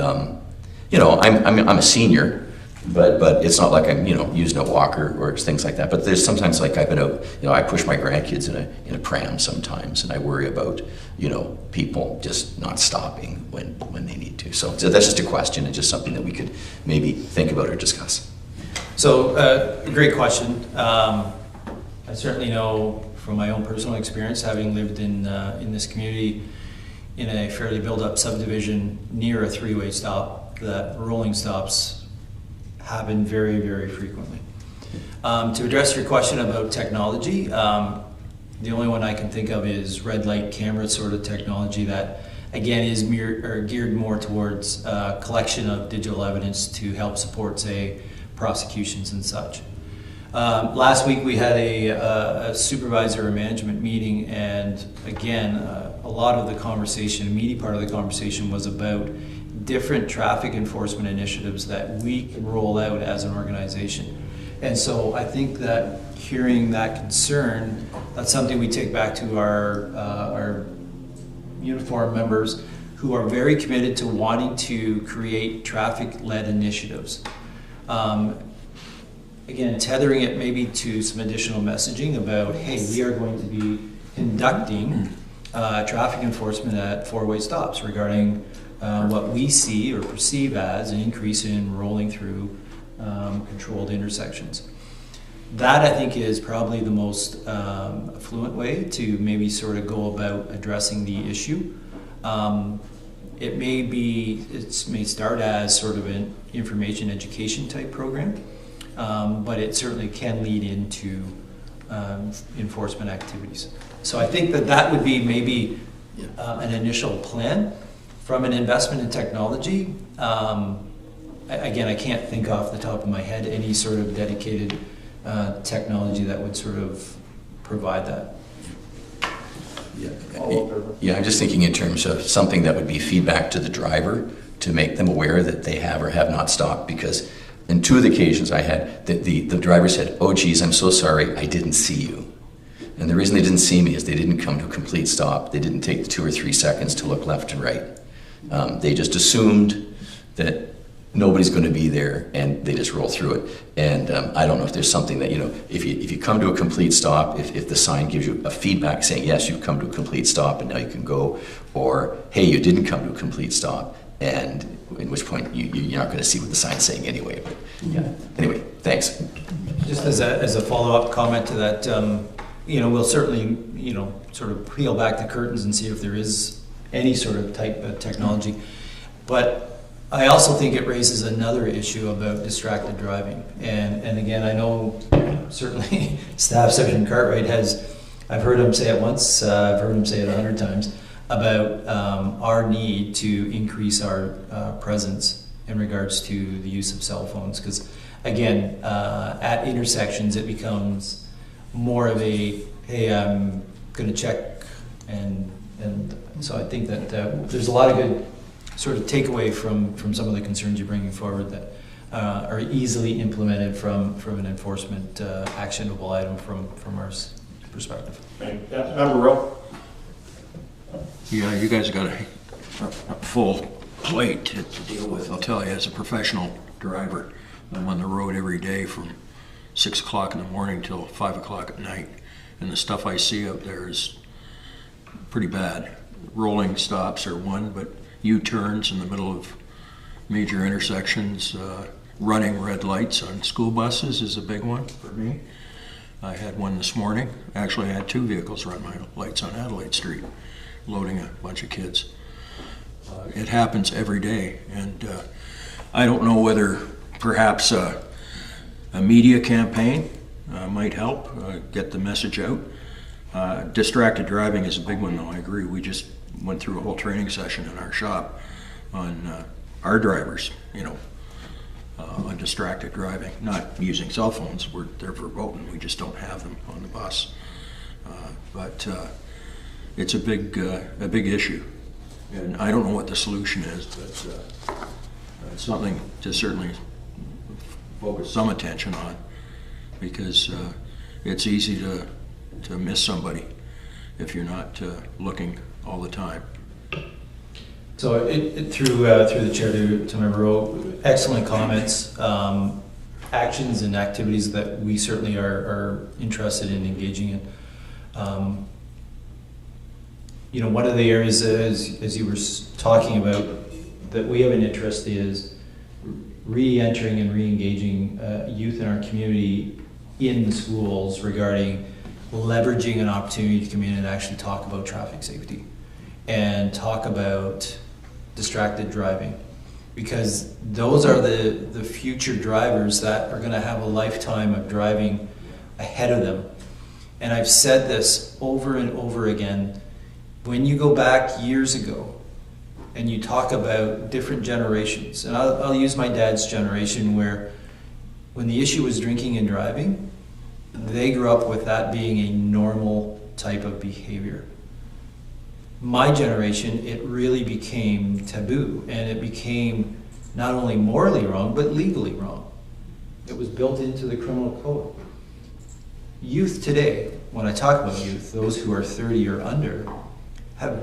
you know, I'm a senior, but it's not like I'm, you know, using a walker or things like that. But there's sometimes, like, I've been out, you know, I push my grandkids in a pram sometimes, and I worry about, you know, people just not stopping when they need to. So that's just a question, and just something that we could maybe think about or discuss. So, great question. I certainly know from my own personal experience, having lived in this community in a fairly built-up subdivision near a three-way stop, that rolling stops happen very, very frequently. To address your question about technology, the only one I can think of is red light camera sort of technology that, again, is geared more towards collection of digital evidence to help support, say, prosecutions and such. Last week we had a supervisor or management meeting, and again, a lot of the conversation, a meaty part of the conversation, was about different traffic enforcement initiatives that we can roll out as an organization. And so I think that hearing that concern, that's something we take back to our uniform members who are very committed to wanting to create traffic-led initiatives. Again, tethering it maybe to some additional messaging about, hey, we are going to be conducting traffic enforcement at four-way stops regarding what we see or perceive as an increase in rolling through controlled intersections. That, I think, is probably the most affluent way to maybe sort of go about addressing the issue. It may start as sort of an information education type program, but it certainly can lead into enforcement activities. So I think that would be maybe an initial plan. From an investment in technology, again, I can't think off the top of my head any sort of dedicated technology that would sort of provide that. Yeah, I'm just thinking in terms of something that would be feedback to the driver to make them aware that they have or have not stopped, because in two of the occasions I had, the driver said, "Oh geez, I'm so sorry, I didn't see you." And the reason they didn't see me is they didn't come to a complete stop. They didn't take the 2 or 3 seconds to look left and right. They just assumed that nobody's going to be there, and they just roll through it. And I don't know if there's something that, you know, if you come to a complete stop, if the sign gives you a feedback saying, yes, you've come to a complete stop and now you can go, or hey, you didn't come to a complete stop, and in which point you're not going to see what the sign's saying anyway. But yeah, anyway, thanks. Just as a follow-up comment to that, you know, we'll certainly, you know, sort of peel back the curtains and see if there is any sort of type of technology. But I also think it raises another issue about distracted driving. And again, I know certainly Staff Sergeant Cartwright has, I've heard him say it once, I've heard him say it 100 times, about our need to increase our presence in regards to the use of cell phones. Because again, at intersections it becomes more of a, hey, I'm going to check, and so I think that there's a lot of good sort of takeaway from some of the concerns you're bringing forward that are easily implemented from an enforcement actionable item from our perspective. Yeah, Member Rowe. Yeah, you guys got a full plate to deal with. I'll tell you, as a professional driver, I'm on the road every day from 6 o'clock in the morning till 5 o'clock at night, and the stuff I see out there is pretty bad. Rolling stops are one, but U-turns in the middle of major intersections, running red lights on school buses is a big one for me. I had one this morning. Actually, I had 2 vehicles run my lights on Adelaide Street, loading a bunch of kids. It happens every day, and I don't know whether perhaps a media campaign might help get the message out. Distracted driving is a big one, though. I agree. We just went through a whole training session in our shop on our drivers, you know, on distracted driving. Not using cell phones, they're verboten, we just don't have them on the bus. But it's a big issue. And I don't know what the solution is, but it's something to certainly focus some attention on, because it's easy to miss somebody if you're not looking all the time. So through the chair to Member Rowe, excellent comments, actions and activities that we certainly are interested in engaging in. You know, one of the areas, as you were talking about, that we have an interest is re-entering and re-engaging youth in our community in the schools regarding leveraging an opportunity to come in and actually talk about traffic safety and talk about distracted driving, because those are the future drivers that are going to have a lifetime of driving ahead of them. And I've said this over and over again. When you go back years ago and you talk about different generations, and I'll use my dad's generation, where when the issue was drinking and driving, they grew up with that being a normal type of behavior. My generation, it really became taboo, and it became not only morally wrong, but legally wrong. It was built into the criminal code. Youth today, when I talk about youth, those who are 30 or under, have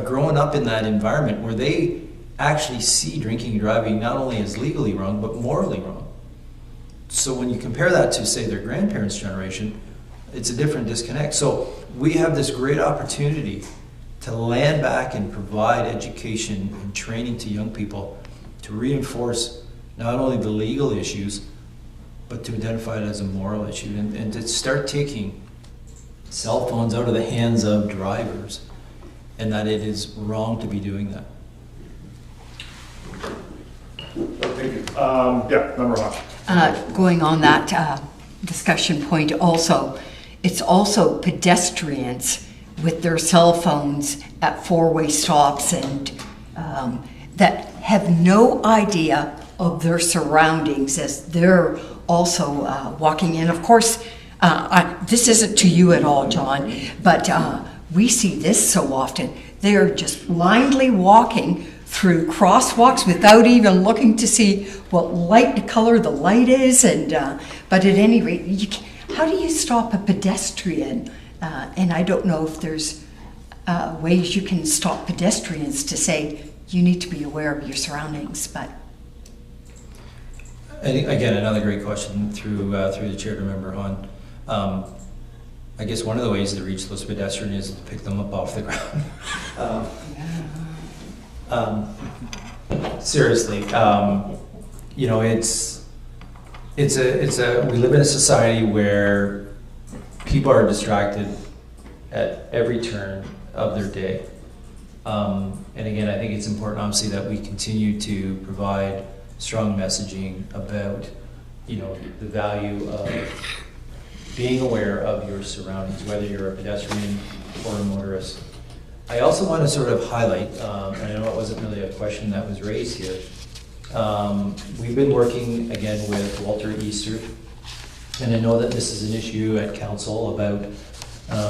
grown up in that environment where they actually see drinking and driving not only as legally wrong, but morally wrong. So when you compare that to, say, their grandparents' generation, it's a different disconnect. So we have this great opportunity to land back and provide education and training to young people to reinforce not only the legal issues, but to identify it as a moral issue, and to start taking cell phones out of the hands of drivers, and that it is wrong to be doing that. Thank you. Yeah, Member Hodge. Going on that discussion point also, it's also pedestrians with their cell phones at four-way stops and that have no idea of their surroundings as they're also walking in. Of course, this isn't to you at all, John, but we see this so often. They're just blindly walking through crosswalks without even looking to see what light color the light is. And but at any rate, how do you stop a pedestrian? And I don't know if there's ways you can stop pedestrians to say you need to be aware of your surroundings. But again, another great question through the chair to Member Hahn. I guess one of the ways to reach those pedestrians is to pick them up off the ground. Seriously, you know, we live in a society where people are distracted at every turn of their day. And again, I think it's important, obviously, that we continue to provide strong messaging about, you know, the value of being aware of your surroundings, whether you're a pedestrian or a motorist. I also want to sort of highlight, and I know it wasn't really a question that was raised here, we've been working again with Walter Easter, and I know that this is an issue at council about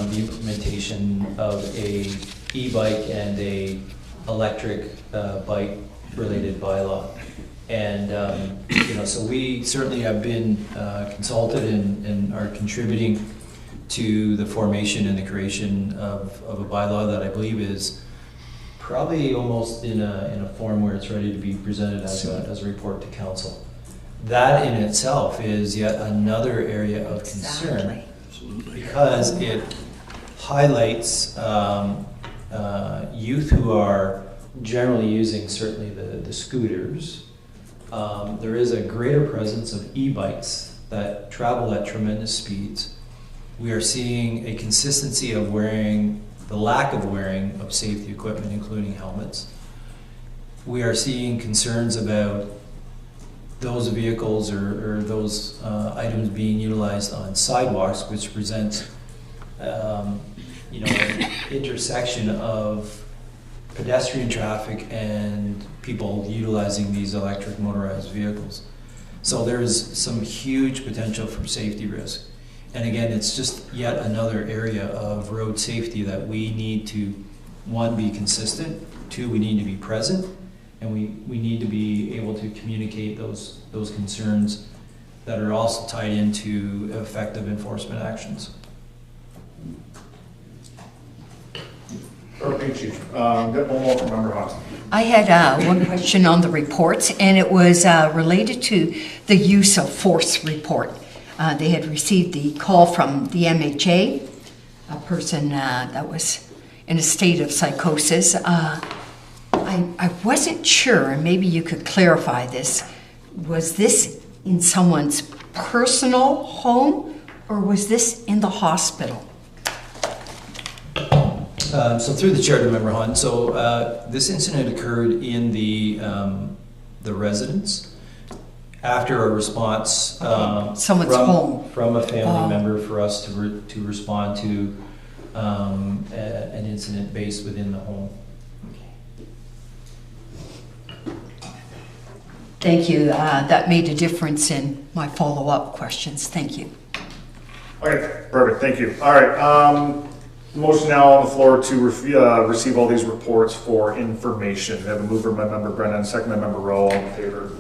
the implementation of a e-bike and a electric bike related bylaw. And you know, so we certainly have been consulted and are contributing to the formation and the creation of a bylaw that I believe is probably almost in a form where it's ready to be presented as a report to council. That in itself is yet another area of concern, because it highlights youth who are generally using certainly the scooters. There is a greater presence of e-bikes that travel at tremendous speeds. We are seeing a consistency of the lack of wearing of safety equipment, including helmets. We are seeing concerns about those vehicles or those items being utilized on sidewalks, which presents you know, an intersection of pedestrian traffic and people utilizing these electric motorized vehicles. So there's some huge potential for safety risk. And again, it's just yet another area of road safety that we need to, one, be consistent, two, we need to be present, and we need to be able to communicate those concerns that are also tied into effective enforcement actions. Thank you, Chief. Get one more from Member Hunt. I had one question on the reports, and it was related to the use of force report. They had received the call from the MHA, a person that was in a state of psychosis. I wasn't sure, and maybe you could clarify this. Was this in someone's personal home, or was this in the hospital? So through the chair to Member Hunt, so this incident occurred in the residence after a response Someone's home. from a family member for us to respond to an incident based within the home. Thank you. That made a difference in my follow-up questions. Thank you. Okay, perfect, thank you. All right, motion now on the floor to receive all these reports for information. We have a mover by Member Brennan, second by Member Rowe, all in favor.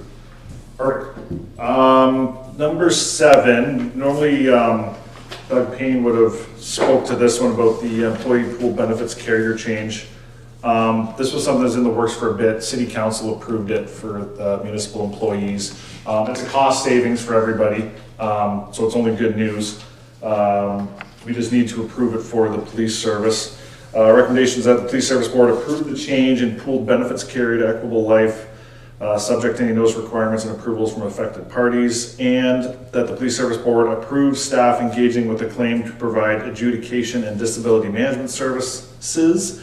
Perfect. Number 7, normally Doug Payne would have spoke to this one about the employee pool benefits carrier change. This was something that's in the works for a bit. City Council approved it for the municipal employees. It's a cost savings for everybody, so it's only good news. We just need to approve it for the police service. Recommendations that the police service board approve the change in pooled benefits carried to Equitable Life, subject to any notice requirements and approvals from affected parties, and that the police service board approves staff engaging with the claim to provide adjudication and disability management services,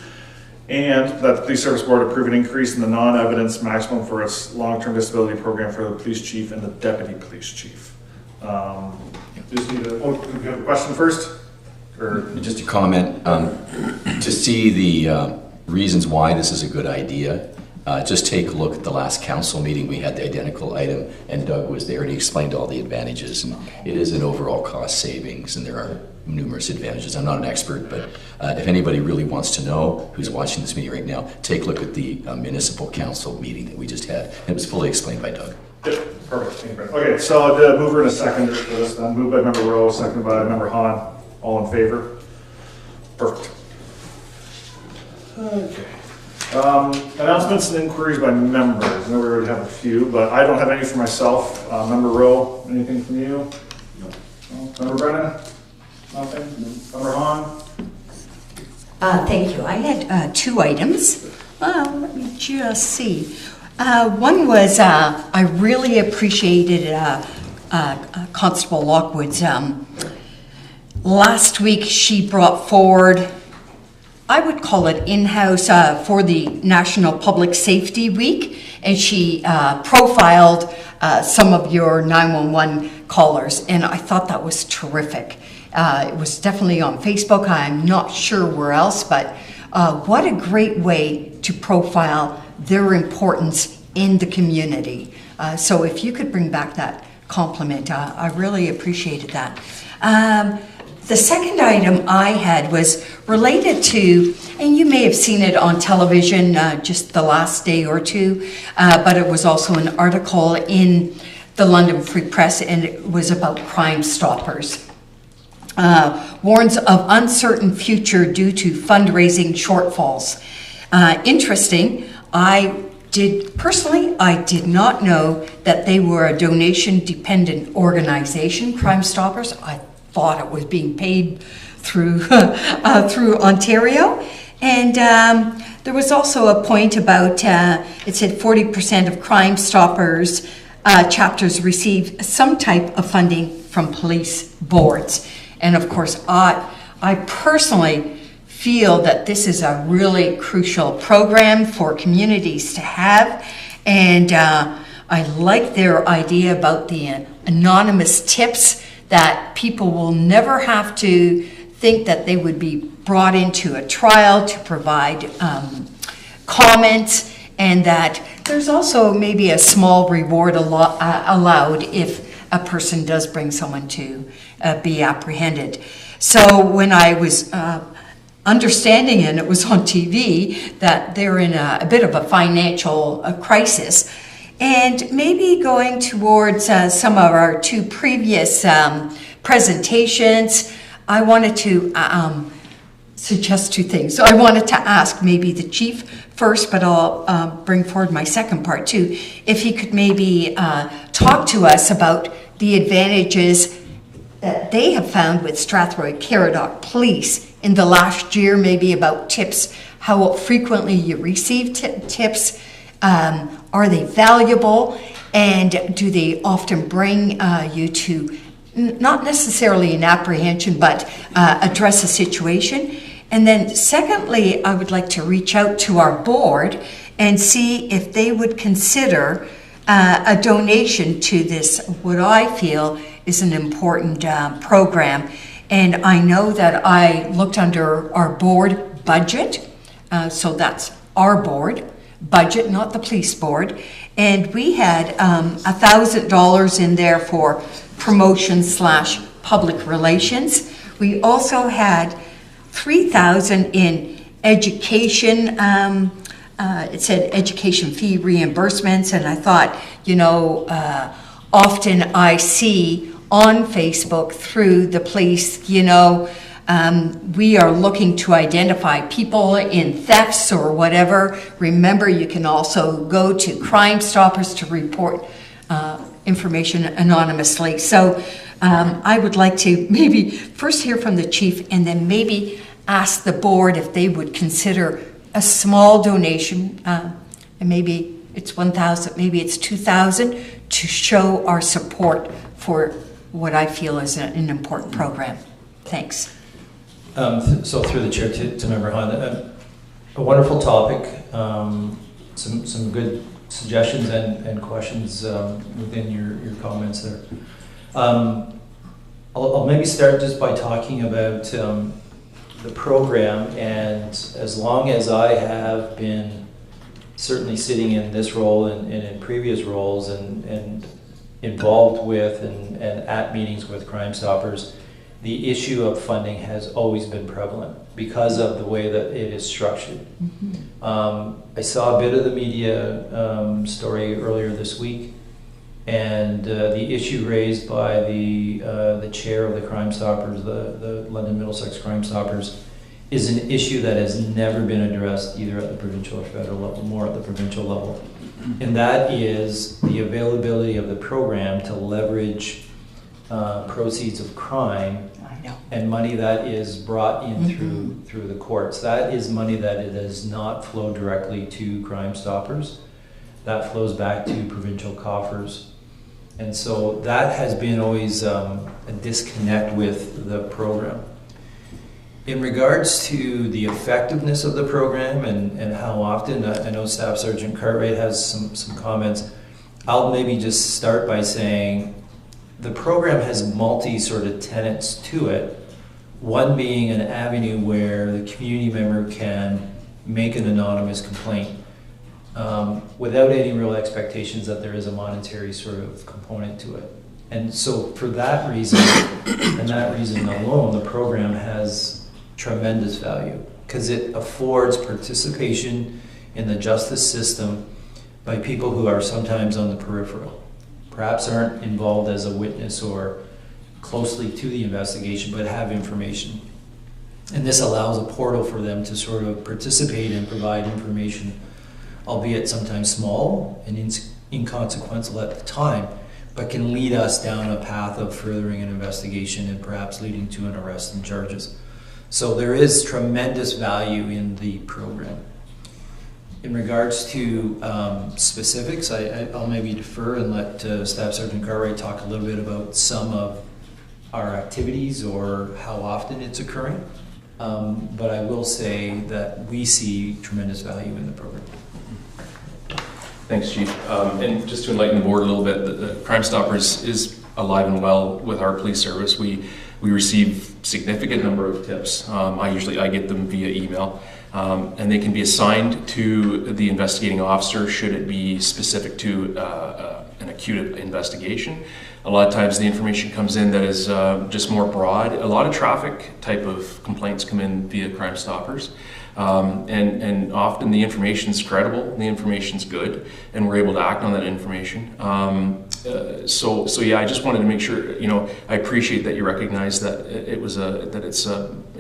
and that the police service board approve an increase in the non-evidence maximum for its long-term disability program for the police chief and the deputy police chief. Just need to, do you have a question first? Or Just a comment, to see the reasons why this is a good idea, just take a look at the last council meeting. We had the identical item, and Doug was there, and he explained all the advantages. And it is an overall cost savings, and there are numerous advantages. I'm not an expert, but if anybody really wants to know, who's watching this meeting right now, take a look at the municipal council meeting that we just had. It was fully explained by Doug. Perfect. Thank you, Brent. Okay, so the mover and a seconder for this, then moved by Member Rowe, seconded by Member Hahn. All in favor? Perfect. Okay. Announcements and inquiries by members. I know we already have a few, but I don't have any for myself. Member Rowe, anything from you? No. Member Brennan? Nothing? Member Hahn? Thank you. I had 2 items. Let me just see. One was I really appreciated Constable Lockwood's. Last week she brought forward, I would call it in-house for the National Public Safety Week, and she profiled some of your 911 callers, and I thought that was terrific. It was definitely on Facebook. I'm not sure where else, but what a great way to profile their importance in the community. So if you could bring back that compliment, I really appreciated that. The second item I had was related to, and you may have seen it on television just the last day or two, but it was also an article in the London Free Press, and it was about Crime Stoppers. Warns of uncertain future due to fundraising shortfalls. Interesting. I did not know that they were a donation-dependent organization, Crime Stoppers. I thought it was being paid through through Ontario. And there was also a point about, it said 40% of Crime Stoppers chapters receive some type of funding from police boards. And of course, I personally feel that this is a really crucial program for communities to have. And I like their idea about the anonymous tips, that people will never have to think that they would be brought into a trial to provide comments and that there's also maybe a small reward allowed if a person does bring someone to be apprehended. So when I was understanding, and it was on TV, that they're in a bit of a financial crisis, and maybe going towards some of our two previous presentations, I wanted to suggest two things. So I wanted to ask maybe the chief first, but I'll bring forward my second part too. If he could maybe talk to us about the advantages that they have found with Strathroy-Caradoc Police in the last year, maybe about tips, how frequently you receive tips, are they valuable, and do they often bring you to not necessarily an apprehension, but address a situation. And then secondly, I would like to reach out to our board and see if they would consider a donation to this, what I feel is an important program. And I know that I looked under our board budget, so that's our board budget, not the police board, and we had $1,000 in there for promotion / public relations. We also had $3,000 in education. It said education fee reimbursements, and I thought, often I see on Facebook through the police, we are looking to identify people in thefts or whatever. Remember, you can also go to Crime Stoppers to report information anonymously. So I would like to maybe first hear from the chief, and then maybe ask the board if they would consider a small donation, and maybe it's 1,000, maybe it's 2,000, to show our support for what I feel is an important program. Thanks. So through the chair to Member Hahn, a wonderful topic, some good suggestions and questions within your comments there. I'll maybe start just by talking about the program, and as long as I have been certainly sitting in this role and in previous roles and involved with and at meetings with Crime Stoppers, the issue of funding has always been prevalent because of the way that it is structured. Mm-hmm. I saw a bit of the media story earlier this week, and the issue raised by the chair of the Crime Stoppers, the London Middlesex Crime Stoppers, is an issue that has never been addressed either at the provincial or federal level, more at the provincial level. And that is the availability of the program to leverage proceeds of crime and money that is brought in through the courts. That is money that it does not flow directly to Crime Stoppers. That flows back to provincial coffers. And so that has been always a disconnect with the program. In regards to the effectiveness of the program and how often, I know Staff Sergeant Cartwright has some comments. I'll maybe just start by saying the program has multi sort of tenets to it. One being an avenue where the community member can make an anonymous complaint without any real expectations that there is a monetary sort of component to it. And so for that reason, and that reason alone, the program has tremendous value because it affords participation in the justice system by people who are sometimes on the peripheral, perhaps aren't involved as a witness or closely to the investigation, but have information. And this allows a portal for them to sort of participate and provide information, albeit sometimes small and inconsequential at the time, but can lead us down a path of furthering an investigation and perhaps leading to an arrest and charges. So there is tremendous value in the program. In regards to specifics, I'll maybe defer and let Staff Sergeant Cartwright talk a little bit about some of our activities or how often it's occurring. But I will say that we see tremendous value in the program. Thanks, Chief. And just to enlighten the board a little bit, the Crime Stoppers is alive and well with our police service. We We receive significant number of tips. I get them via email, and they can be assigned to the investigating officer should it be specific to an acute investigation. A lot of times the information comes in that is just more broad. A lot of traffic type of complaints come in via Crime Stoppers. And often the information's credible, the information's good, and we're able to act on that information. So yeah, I just wanted to make sure, you know, I appreciate that you recognize that it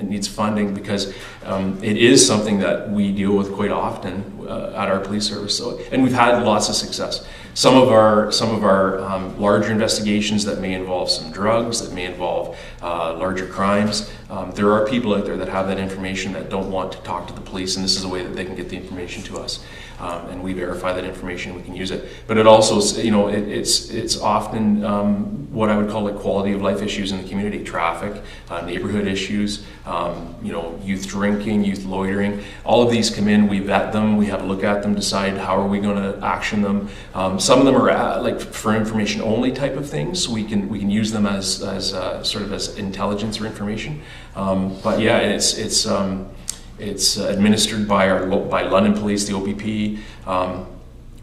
needs funding, because it is something that we deal with quite often at our police service. So, and we've had lots of success. Some of our larger investigations that may involve some drugs, that may involve larger crimes. There are people out there that have that information that don't want to talk to the police, and this is a way that they can get the information to us, and we verify that information. We can use it, but it also, you know, it's often what I would call like quality of life issues in the community: traffic, neighborhood issues, you know, youth drinking, youth loitering. All of these come in. We vet them. We have a look at them, decide how are we going to action them. Some of them are like for information only type of things. We can use them as sort of as intelligence or information. But yeah, it's administered by London Police, the OPP.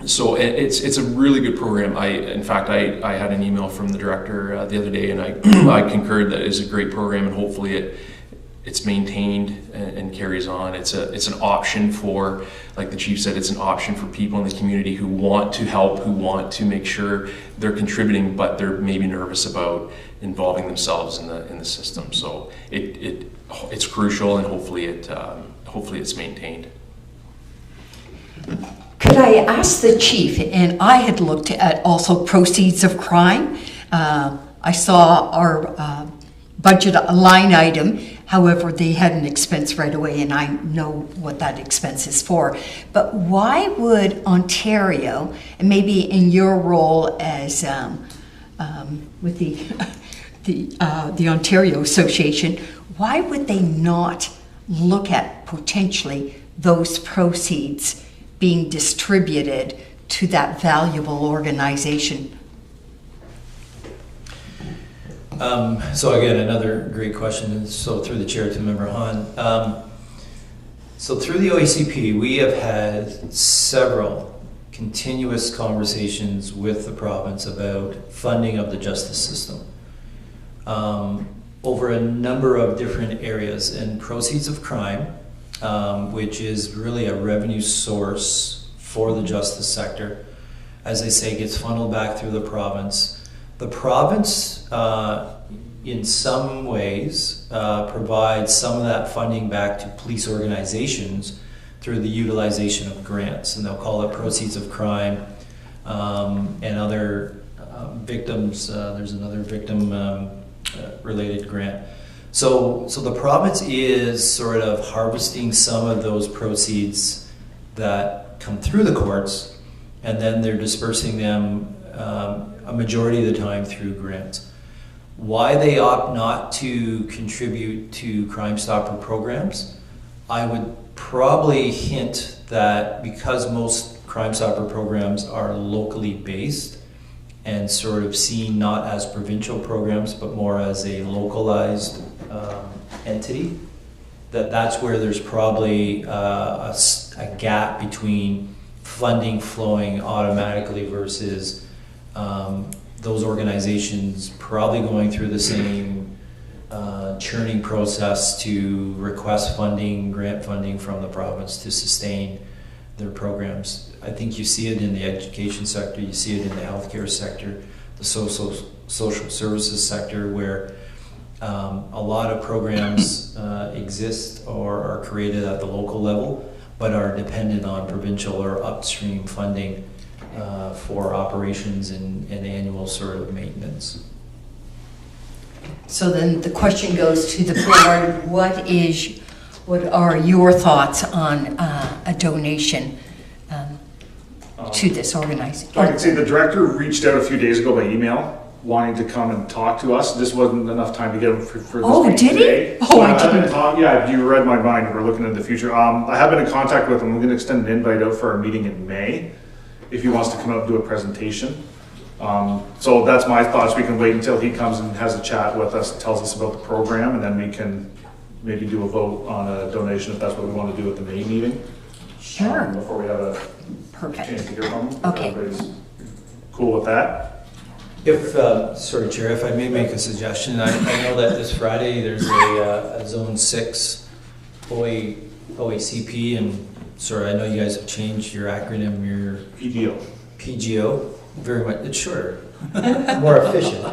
So it's a really good program. In fact, I had an email from the director the other day, and I concurred that it's a great program, and hopefully it's maintained and carries on. It's an option for, like the chief said, it's an option for people in the community who want to help, who want to make sure they're contributing, but they're maybe nervous about involving themselves in the system. So it's crucial, and hopefully it's maintained. Could I ask the chief, and I had looked at also proceeds of crime. I saw our budget line item. However, they had an expense right away, and I know what that expense is for. But why would Ontario, and maybe in your role as with the Ontario Association, why would they not look at potentially those proceeds being distributed to that valuable organization? So again, another great question. So through the chair to Member Hahn. So through the OACP, we have had several continuous conversations with the province about funding of the justice system over a number of different areas. And proceeds of crime, which is really a revenue source for the justice sector, as I say, gets funneled back through the province. The province, in some ways, provides some of that funding back to police organizations through the utilization of grants, and they'll call it proceeds of crime, and other victims. There's another victim-related grant. So the province is sort of harvesting some of those proceeds that come through the courts, and then they're dispersing them a majority of the time through grants. Why they opt not to contribute to Crime Stopper programs, I would probably hint that because most Crime Stopper programs are locally based and sort of seen not as provincial programs but more as a localized entity, that's where there's probably a gap between funding flowing automatically versus those organizations probably going through the same churning process to request funding, grant funding from the province to sustain their programs. I think you see it in the education sector, you see it in the healthcare sector, the social services sector, where a lot of programs exist or are created at the local level, but are dependent on provincial or upstream funding for operations and annual sort of maintenance. So then the question goes to the board: what are your thoughts on a donation to this organization? I can say the director reached out a few days ago by email, wanting to come and talk to us. This wasn't enough time to get him for this meeting did today. he? Oh, I didn't. Yeah, you read my mind. We're looking at the future. I have been in contact with him. We're going to extend an invite out for our meeting in May, if he wants to come out and do a presentation. So that's my thoughts. We can wait until he comes and has a chat with us, tells us about the program, and then we can maybe do a vote on a donation if that's what we want to do at the May meeting. Sure. Before we have a Perfect. chance to hear from him. Okay. Everybody's cool with that? If, sorry, Chair, if I may make a suggestion, I know that this Friday there's a Zone 6 OACP, and sorry, I know you guys have changed your acronym, your PGO, very much, it's shorter, more efficient.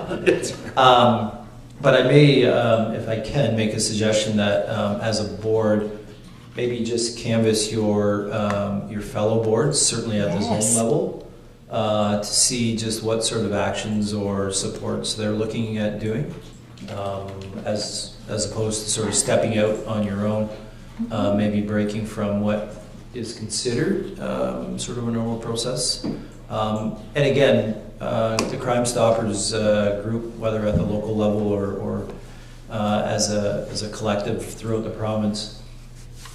But I may, if I can, make a suggestion that as a board, maybe just canvass your fellow boards, certainly at the zone level, to see just what sort of actions or supports they're looking at doing, as opposed to sort of stepping out on your own, maybe breaking from what is considered sort of a normal process. And again, the Crime Stoppers group, whether at the local level or as a collective throughout the province,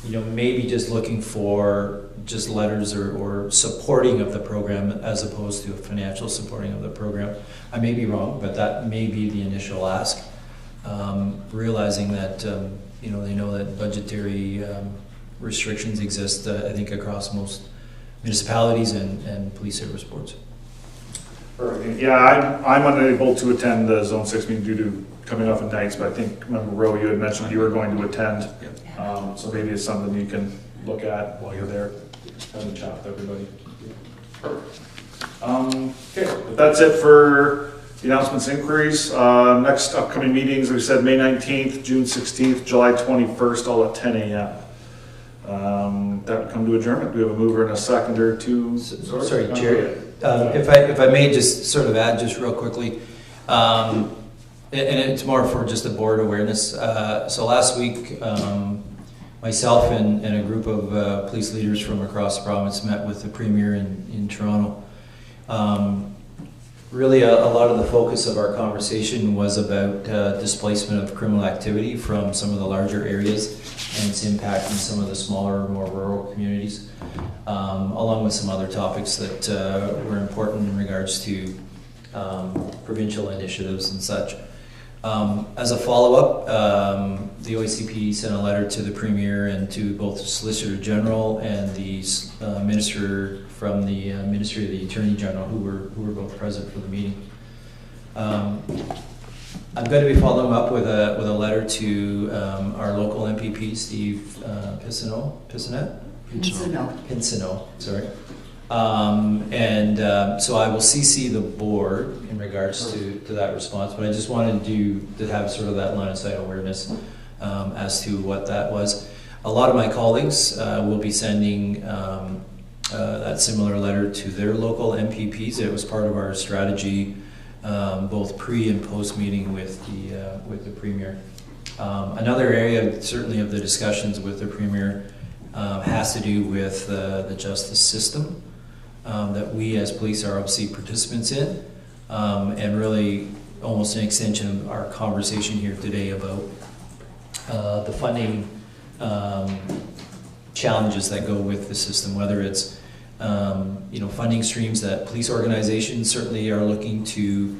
maybe just looking for just letters or supporting of the program as opposed to financial supporting of the program. I may be wrong, but that may be the initial ask. Realizing that, they know that budgetary restrictions exist, I think, across most municipalities and police service boards. Perfect. Yeah, I'm unable to attend the Zone 6 meeting due to coming off of nights, but I think, remember, Ro, you had mentioned you were going to attend. So maybe it's something you can look at while you're there, have a chat with everybody. Perfect. Okay, but that's it for the announcements, inquiries. Next upcoming meetings, we said May 19th, June 16th, July 21st, all at 10 a.m. That would come to adjournment. Do we have a mover and a seconder to? Sorry, Chair. If I may just sort of add just real quickly, and it's more for just a board awareness. So last week, myself and a group of police leaders from across the province met with the Premier in Toronto. Really, a lot of the focus of our conversation was about displacement of criminal activity from some of the larger areas and its impact in some of the smaller, more rural communities, along with some other topics that were important in regards to provincial initiatives and such. As a follow-up, the OACP sent a letter to the Premier and to both the Solicitor General and the Minister from the Ministry of the Attorney General, who were both present for the meeting. I'm going to be following up with a letter to our local MPP, Steve Pinsonneau, sorry. So I will CC the board in regards to that response, but I just wanted to have sort of that line of sight awareness as to what that was. A lot of my colleagues will be sending that similar letter to their local MPPs. It was part of our strategy, both pre and post meeting with the Premier. Another area, certainly, of the discussions with the Premier has to do with the justice system that we as police are obviously participants in, and really almost an extension of our conversation here today about the funding challenges that go with the system, whether it's funding streams that police organizations certainly are looking to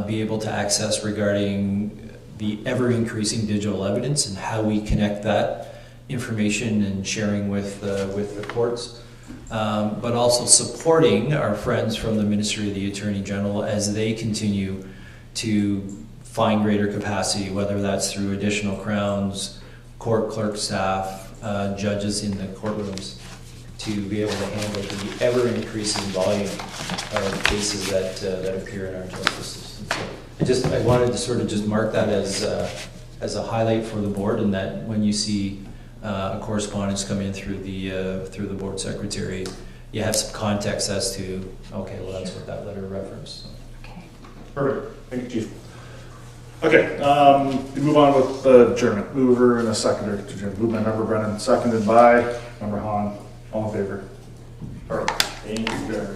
be able to access regarding the ever-increasing digital evidence and how we connect that information and sharing with the courts, but also supporting our friends from the Ministry of the Attorney General as they continue to find greater capacity, whether that's through additional crowns, court clerk staff, judges in the courtrooms, to be able to handle the ever-increasing volume of cases that appear in our justice system. So I wanted to sort of just mark that as a highlight for the board, and that when you see a correspondence come in through the board secretary, you have some context as to, okay, well, that's what that letter referenced. So. Okay. Perfect. Thank you, Chief. Okay, we move on with the adjournment. Mover and a seconder to adjourn. Moved by Member Brennan, seconded by Member Hahn. All in favor? Perfect. Thank you, Chair.